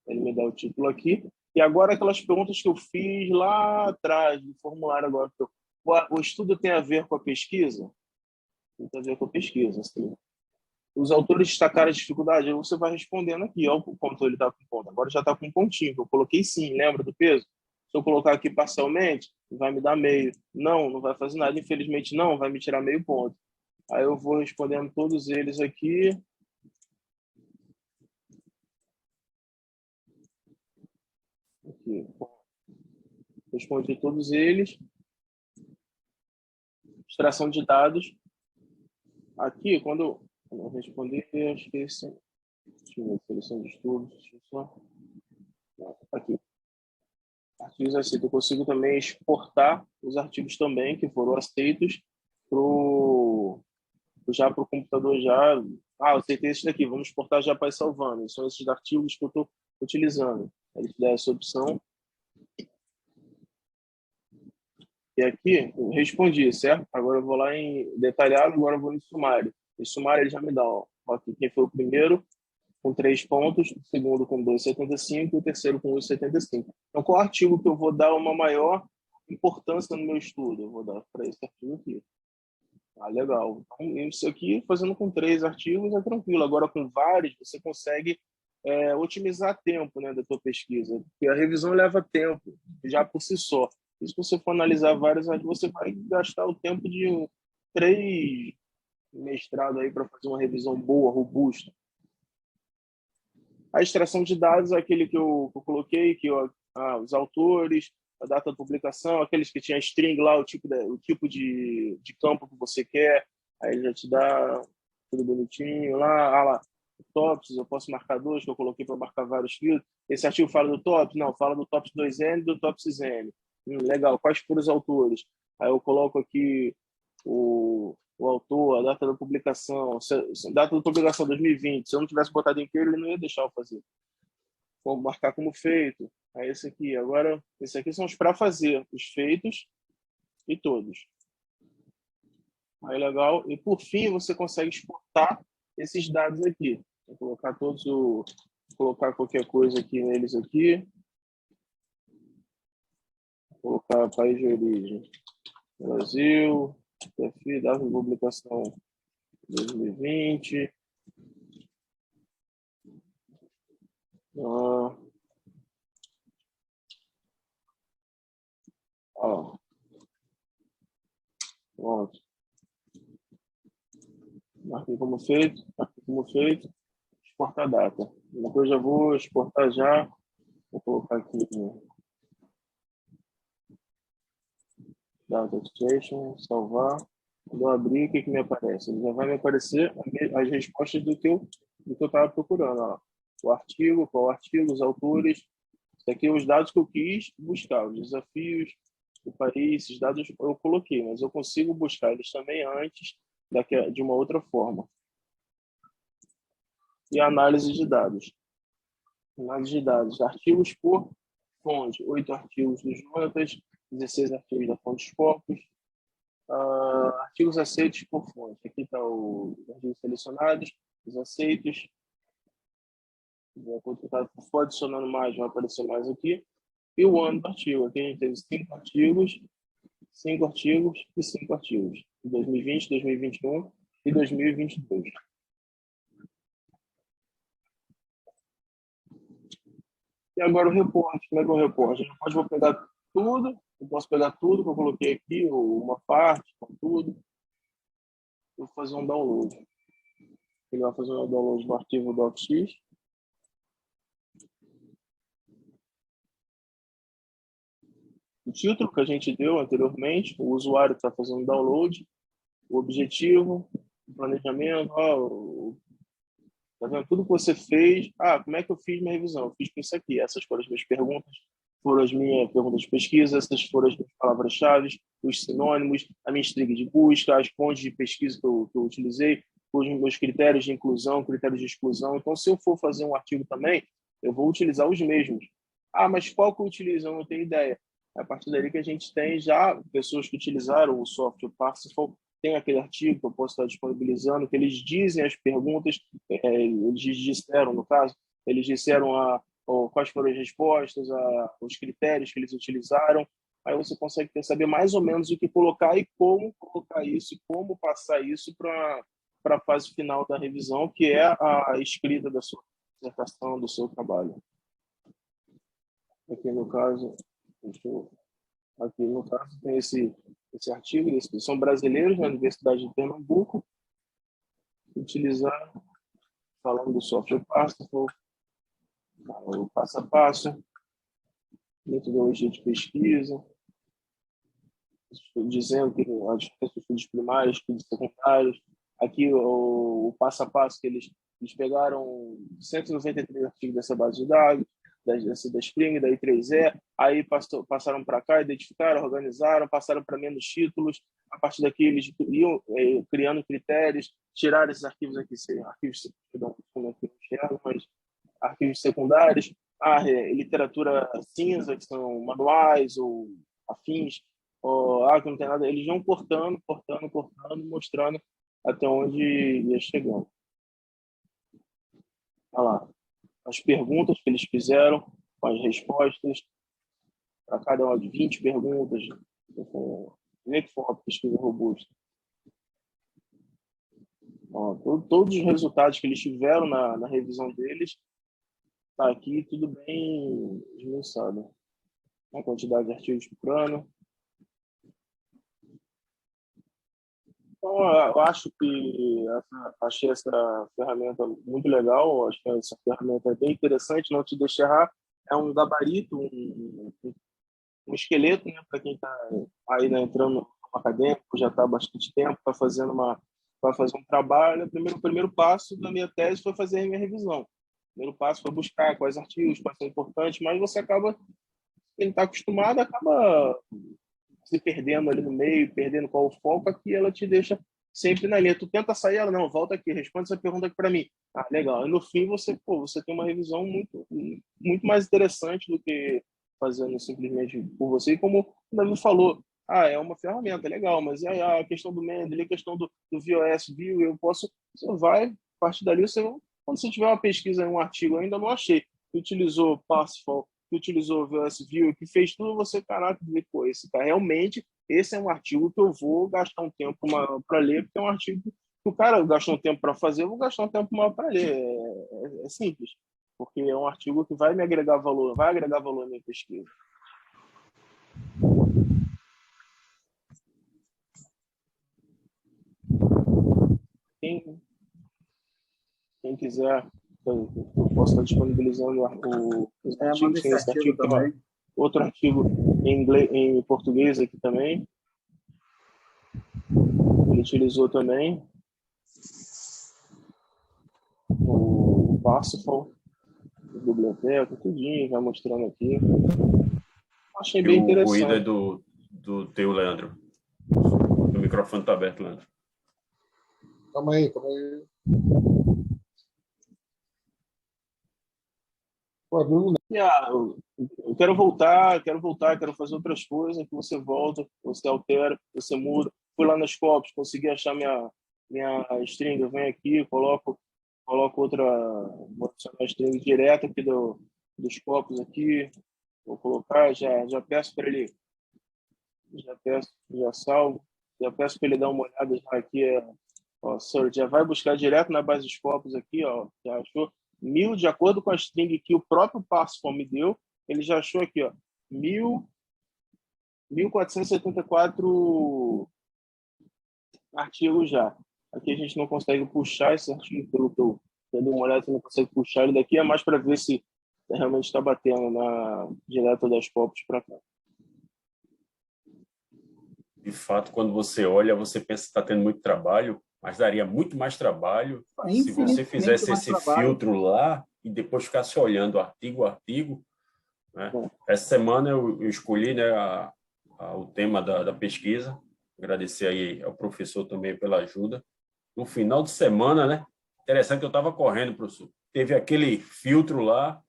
Ele me dá o título aqui. E agora aquelas perguntas que eu fiz lá atrás, do formulário agora. O estudo tem a ver com a pesquisa? Tem a ver com a pesquisa, sim. Os autores destacaram a dificuldade, você vai respondendo aqui, ó, o quanto ele está com ponto. Agora já está com um pontinho, que eu coloquei sim, lembra do peso? Se eu colocar aqui parcialmente, vai me dar meio. Não vai fazer nada. Infelizmente, não, vai me tirar meio ponto. Aí eu vou respondendo todos eles aqui. Respondi todos eles. Extração de dados. Aqui, quando eu responder, acho que esse... Deixa eu ver, seleção de estudos. Deixa eu só... Aqui. Artigos aceitos. Eu consigo também exportar os artigos também que foram aceitos já para o computador já. Eu aceitei esse daqui, vamos exportar já para ir salvando. São esses artigos que eu estou utilizando. Ele dá essa opção. E aqui, eu respondi, certo? Agora eu vou lá em detalhado, agora eu vou em sumário. Em sumário ele já me dá, ó, Aqui, quem foi o primeiro com 3 pontos, o segundo com 2,75 e o terceiro com 1,75. Então, qual artigo que eu vou dar uma maior importância no meu estudo? Eu vou dar para esse artigo aqui. Ah, legal. Então, isso aqui, fazendo com 3 artigos, é tranquilo. Agora, com vários, você consegue otimizar tempo, né, da tua pesquisa. Porque a revisão leva tempo, já por si só. E se você for analisar vários artigos, você vai gastar o tempo de 3 mestrados aí para fazer uma revisão boa, robusta. A extração de dados é aquele que eu coloquei, os autores, a data de publicação, aqueles que tinha string lá, o tipo de campo que você quer, aí ele já te dá tudo bonitinho lá. Lá, tops, eu posso marcar 2, que eu coloquei para marcar vários filtros. Esse artigo fala do tops? Não, fala do tops 2N e do tops N. Legal, quais foram os autores? Aí eu coloco aqui o autor, a data da publicação, data da publicação 2020. Se eu não tivesse botado inteiro, ele não ia deixar eu fazer. Vou marcar como feito. Aí esse aqui. Agora, esse aqui são os para fazer, os feitos e todos. Aí legal. E por fim, você consegue exportar esses dados aqui. Vou colocar colocar qualquer coisa aqui neles aqui. Vou colocar país de origem. Brasil. Perfil, data de publicação 2020. Pronto. Marquei como feito. Exportar data. Depois já vou exportar já. Vou colocar aqui Data Extraction, salvar. Quando eu abrir, o que me aparece? Ele já vai me aparecer as respostas do que eu estava procurando. Ó. O artigo, qual artigo, os autores. Isso aqui é os dados que eu quis buscar, os desafios do país, esses dados eu coloquei, mas eu consigo buscar eles também antes de uma outra forma. E análise de dados. Análise de dados. Artigos por fonte. 8 artigos do Jonatas, 16 artigos da fonte Scopus. Artigos aceitos por fonte. Aqui está os artigos selecionados, os aceitos. For adicionando mais, vai aparecer mais aqui. E o ano do artigo. Aqui a gente teve 5 artigos e 5 artigos. 2020, 2021 e 2022. E agora o reporte. Como é que é o reporte? Eu vou pegar tudo. Eu posso pegar tudo que eu coloquei aqui, ou uma parte, com tudo. Vou fazer um download. Ele vai fazer um download do arquivo docx. O título que a gente deu anteriormente, o usuário está fazendo download, o objetivo, o planejamento, tá vendo? Tudo que você fez. Como é que eu fiz minha revisão? Eu fiz com isso aqui. Essas foram as minhas perguntas, foram as minhas perguntas de pesquisa, essas foram as minhas palavras-chave, os sinônimos, a minha string de busca, as fontes de pesquisa que eu utilizei, os meus critérios de inclusão, critérios de exclusão. Então, se eu for fazer um artigo também, eu vou utilizar os mesmos. Mas qual que eu utilizo? Eu não tenho ideia. É a partir daí que a gente tem já pessoas que utilizaram o software Parsifal, tem aquele artigo que eu posso estar disponibilizando, que eles dizem as perguntas, eles disseram, no caso, eles disseram quais foram as respostas, os critérios que eles utilizaram. Aí você consegue saber mais ou menos o que colocar e como colocar isso, e como passar isso para a fase final da revisão, que é a escrita da sua dissertação, do seu trabalho. Aqui no caso, tem esse artigo, eles são brasileiros na Universidade de Pernambuco, utilizaram, falando do software Parsifal, o passo a passo, metodologia de pesquisa, dizendo que a diferença dos estudos primários, estudos secundários, aqui o passo a passo que eles pegaram 193 artigos dessa base de dados, da Spring, da I3E, aí passaram para cá, identificaram, organizaram, passaram para menos títulos, a partir daqui eles iam criando critérios, tiraram esses arquivos aqui, arquivos secundários, literatura cinza, que são manuais ou afins, que não tem nada, eles vão cortando, mostrando até onde ia chegando. Olha lá, as perguntas que eles fizeram, com as respostas, para cada uma de 20 perguntas. Vê que foi uma pesquisa robusta. Ó, todos os resultados que eles tiveram na revisão deles, está aqui tudo bem esmiuçado. A quantidade de artigos por ano. Então, eu acho que achei essa ferramenta muito legal. Acho que essa ferramenta é bem interessante, não te deixa errar. É um gabarito, um esqueleto, né, para quem está aí, né, entrando no acadêmico, já está há bastante tempo, está fazendo vai fazer um trabalho. O primeiro passo da minha tese foi fazer a minha revisão. O primeiro passo foi buscar quais artigos, quais são importantes, mas você acaba, quem está acostumado, acaba se perdendo ali no meio, perdendo qual o foco, aqui ela te deixa sempre na linha. Tu tenta sair, ela não, volta aqui, responde essa pergunta aqui para mim. Ah, legal. E no fim você tem uma revisão muito mais interessante do que fazendo simplesmente por você. E como o Davi falou, é uma ferramenta, legal, mas aí a questão do Mendeley, a questão do VOS, View, você vai, a partir dali, quando você tiver uma pesquisa, um artigo, eu ainda não achei, que utilizou Parsifal, que utilizou o VOS View, que fez tudo, você, caraca, pô, realmente, esse é um artigo que eu vou gastar um tempo para ler, porque é um artigo que o cara gastou um tempo para fazer, eu vou gastar um tempo maior para ler. É simples, porque é um artigo que vai me agregar valor, vai agregar valor na minha pesquisa. Quem quiser, eu posso estar disponibilizando os artigos. Tem esse artigo também. Outro artigo em inglês, em português aqui também. Ele utilizou também o Parsifal, biblioteca, tudinho, já mostrando aqui. Achei bem interessante. O ruído é do teu, Leandro. O microfone está aberto, Leandro. Calma aí. Eu quero voltar, quero fazer outras coisas, que você volta, você altera, você muda. Fui lá nas copies, consegui achar minha string, eu venho aqui, coloco outra, vou adicionar a string direto aqui dos copos aqui, vou colocar, já peço para ele, já salvo, já peço para ele dar uma olhada já aqui, Sir, já vai buscar direto na base dos copos aqui, já achou 1000, de acordo com a string que o próprio Parsifal me deu, ele já achou aqui, 1474 artigos já. Aqui a gente não consegue puxar esse artigo, pelo que eu dei uma olhada, você não consegue puxar ele daqui, é mais para ver se realmente está batendo direto das copos para cá. De fato, quando você olha, você pensa que está tendo muito trabalho, mas daria muito mais trabalho se você fizesse esse filtro lá e depois ficasse olhando artigo a artigo, né? Essa semana eu escolhi, né, o tema da pesquisa. Agradecer aí ao professor também pela ajuda. No final de semana, né? Interessante que eu estava correndo, professor. Teve aquele filtro lá,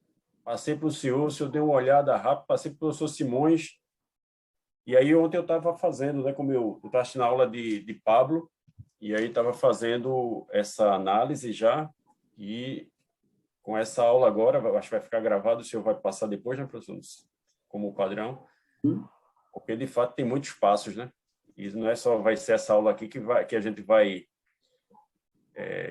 passei para o senhor deu uma olhada rápida, passei para o professor Simões. E aí ontem eu estava fazendo, né, como eu estava assistindo a aula de Pablo, e aí estava fazendo essa análise já, e com essa aula agora, acho que vai ficar gravado, o senhor vai passar depois, né, professor, como padrão, porque de fato tem muitos passos, né? E não é só vai ser essa aula aqui que a gente vai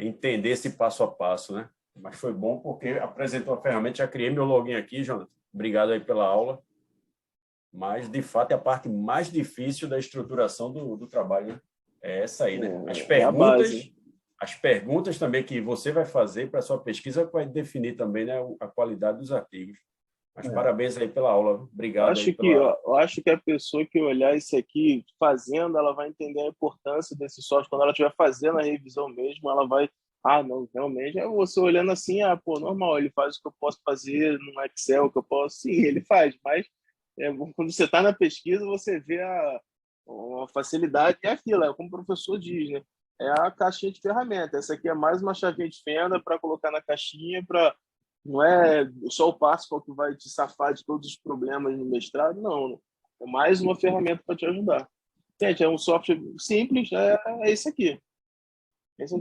entender esse passo a passo, né? Mas foi bom porque apresentou a ferramenta, já criei meu login aqui, Jonathan. Obrigado aí pela aula. Mas, de fato, é a parte mais difícil da estruturação do trabalho, né? É essa aí, né? As perguntas também que você vai fazer para a sua pesquisa vai definir também, né, a qualidade dos artigos. Mas parabéns aí pela aula. Obrigado. Eu acho que a pessoa que olhar isso aqui fazendo, ela vai entender a importância desse software. Quando ela estiver fazendo a revisão mesmo, ela vai... não, realmente, é você olhando assim, normal, ele faz o que eu posso fazer no Excel, o que eu posso... Sim, ele faz, mas quando você está na pesquisa, você vê a facilidade. É aquilo, como o professor diz, né? É a caixinha de ferramenta. Essa aqui é mais uma chavinha de fenda para colocar na caixinha, não é só o Parsifal que vai te safar de todos os problemas no mestrado, não. Né? É mais uma ferramenta para te ajudar. Gente, é um software simples, é esse aqui.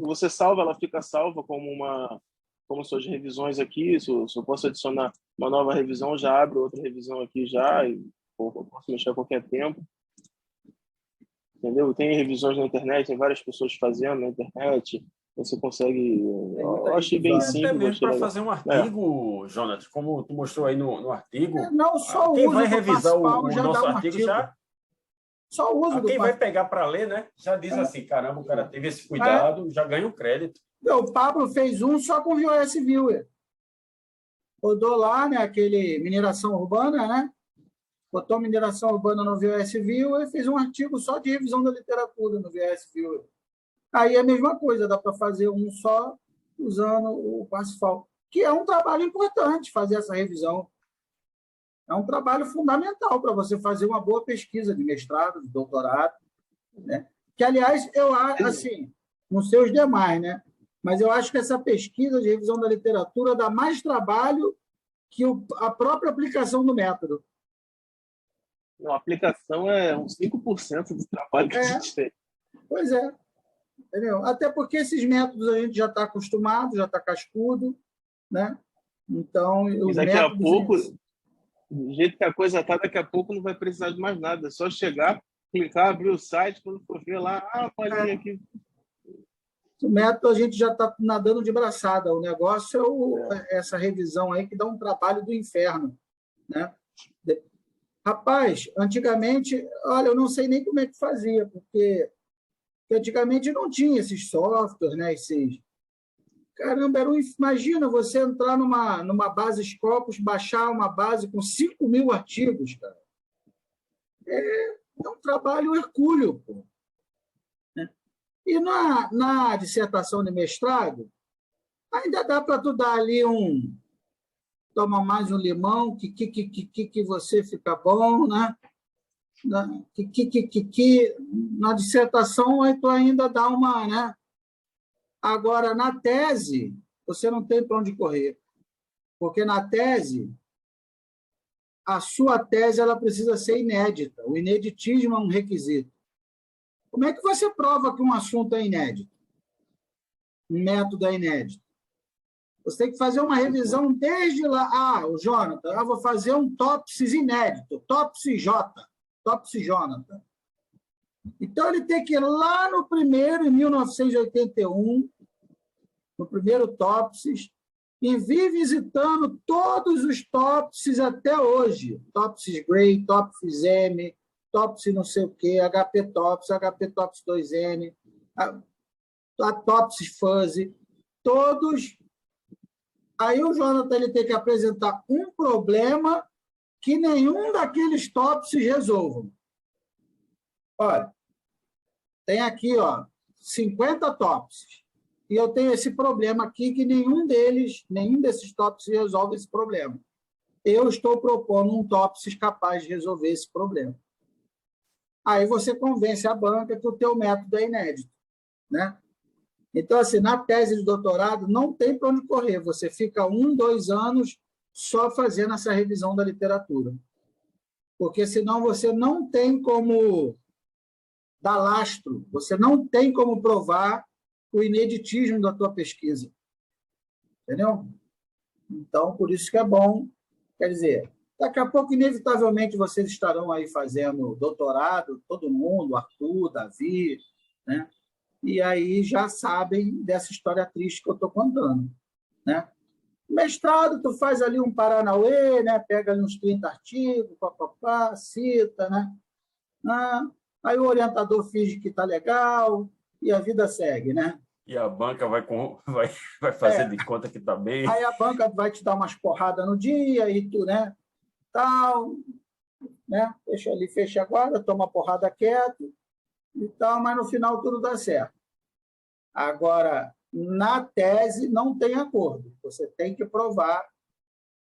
Você salva, ela fica salva como como suas revisões aqui, se eu posso adicionar uma nova revisão, já abro outra revisão aqui já, e eu posso mexer a qualquer tempo. Entendeu? Tem revisões na internet, tem várias pessoas fazendo na internet, você consegue... Eu achei bem simples. Até mesmo para legal. fazer um artigo, Jonas, como tu mostrou aí no artigo, Não, só quem o vai uso do revisar o Paspal já nosso dá um artigo já... Só o uso do Quem vai Paspal. pegar para ler, né? Já diz assim, caramba, o cara teve esse cuidado, já ganha um crédito. O Pablo fez um só com VOS Viewer. Rodou lá, né, aquele mineração urbana, né? Botou mineração urbana no VOS Viewer e fez um artigo só de revisão da literatura no VOS Viewer. Aí é a mesma coisa, dá para fazer um só usando o Parsifal, que é um trabalho importante fazer essa revisão. É um trabalho fundamental para você fazer uma boa pesquisa de mestrado, de doutorado, né? Que, aliás, eu acho, assim, não sei os demais, né? Mas eu acho que essa pesquisa de revisão da literatura dá mais trabalho que a própria aplicação do método. Não, a aplicação é uns 5% do trabalho que a gente tem. Pois é. Entendeu? Até porque esses métodos a gente já está acostumado, já está cascudo, né? Então, os daqui a pouco, métodos... do jeito que a coisa está, daqui a pouco não vai precisar de mais nada. É só chegar, clicar, abrir o site, quando for ver lá, pode ir aqui. O método a gente já está nadando de braçada. O negócio é essa revisão aí que dá um trabalho do inferno, né? Rapaz, antigamente, olha, eu não sei nem como é que fazia, porque antigamente não tinha esses softwares, né? Caramba, imagina você entrar numa base Scopus, baixar uma base com 5.000 artigos, cara. É um trabalho hercúleo, pô. E na dissertação de mestrado, ainda dá para tu dar ali toma mais um limão, que você fica bom, né? Na dissertação, aí tu ainda dá uma, né? Agora, na tese, você não tem para onde correr, porque na tese, a sua tese ela precisa ser inédita. O ineditismo é um requisito. Como é que você prova que um assunto é inédito? Um método é inédito? Você tem que fazer uma revisão desde lá. O Jonathan, eu vou fazer um TOPSIS inédito, TOPSIS Jonathan. Então, ele tem que ir lá no primeiro, em 1981, no primeiro TOPSIS, e vir visitando todos os TOPSIS até hoje. TOPSIS Gray, TOPSIS M, TOPSIS não sei o quê, HP TOPS 2N, a TOPSIS Fuzzy, todos. Aí o Jonathan ele tem que apresentar um problema que nenhum daqueles TOPSIS resolvam. Olha, tem aqui 50 TOPSIS. E eu tenho esse problema aqui que nenhum desses TOPSIS resolve esse problema. Eu estou propondo um TOPSIS capaz de resolver esse problema. Aí você convence a banca que o teu método é inédito, né? Então, assim, na tese de doutorado, não tem para onde correr. Você fica 1, 2 anos só fazendo essa revisão da literatura. Porque, senão, você não tem como dar lastro, você não tem como provar o ineditismo da tua pesquisa. Entendeu? Então, por isso que é bom. Quer dizer, daqui a pouco, inevitavelmente, vocês estarão aí fazendo doutorado, todo mundo, Arthur, Davi, né? E aí já sabem dessa história triste que eu estou contando, né? Mestrado, tu faz ali um Paranauê, né? Pega ali uns 30 artigos, cita, né? Aí o orientador finge que está legal e a vida segue, né? E a banca vai fazer de conta que está bem. Aí a banca vai te dar umas porradas no dia e tu, né? Tal, né? Fecha a guarda, toma porrada quieto e tal, mas no final tudo dá certo. Agora, na tese, não tem acordo. Você tem que provar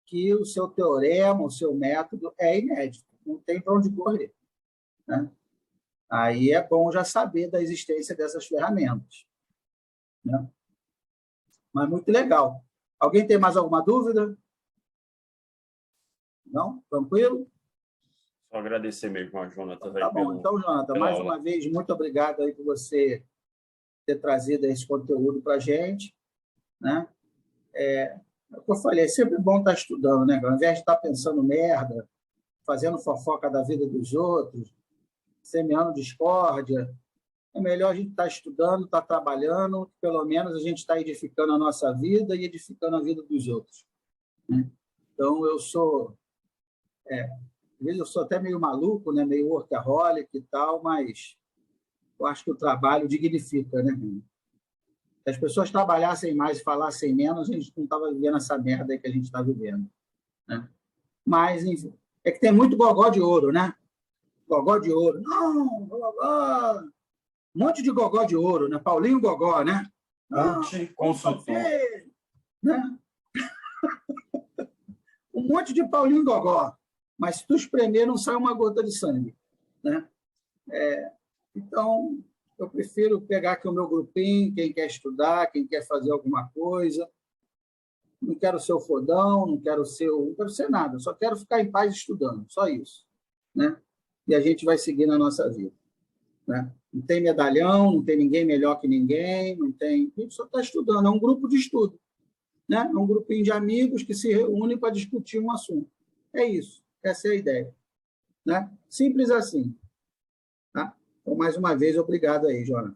que o seu teorema, o seu método é inédito. Não tem para onde correr, né? Aí é bom já saber da existência dessas ferramentas, né? Mas muito legal. Alguém tem mais alguma dúvida? Não? Tranquilo? Só agradecer mesmo a Jonathan. Tá bom. Então, Jonathan, mais uma vez, muito obrigado aí por você ter trazido esse conteúdo para a gente, né? É o que eu falei, é sempre bom estar estudando, né? Ao invés de estar pensando merda, fazendo fofoca da vida dos outros, semeando discórdia, é melhor a gente estar estudando, estar trabalhando, pelo menos a gente está edificando a nossa vida e edificando a vida dos outros, né? Então, às vezes eu sou até meio maluco, né? Meio workaholic e tal, mas eu acho que o trabalho dignifica, né? Se as pessoas trabalhassem mais e falassem menos, a gente não estava vivendo essa merda aí que a gente está vivendo, né? Mas, enfim, é que tem muito gogó de ouro, né? Gogó de ouro. Não, gogó. Um monte de gogó de ouro, né? Paulinho Gogó, né? Multiconsultor. Né? Um monte de Paulinho Gogó. Mas se tu espremer, não sai uma gota de sangue, né? Então, eu prefiro pegar aqui o meu grupinho, quem quer estudar, quem quer fazer alguma coisa. Não quero ser o fodão, não quero ser nada, só quero ficar em paz estudando, só isso, né? E a gente vai seguir na nossa vida, né? Não tem medalhão, não tem ninguém melhor que ninguém, não tem, a gente só está estudando, é um grupo de estudo, né? É um grupinho de amigos que se reúnem para discutir um assunto. É isso, essa é a ideia, né? Simples assim, tá? Então, mais uma vez, obrigado aí, Jonathan.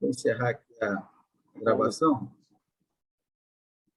Vou encerrar aqui a gravação.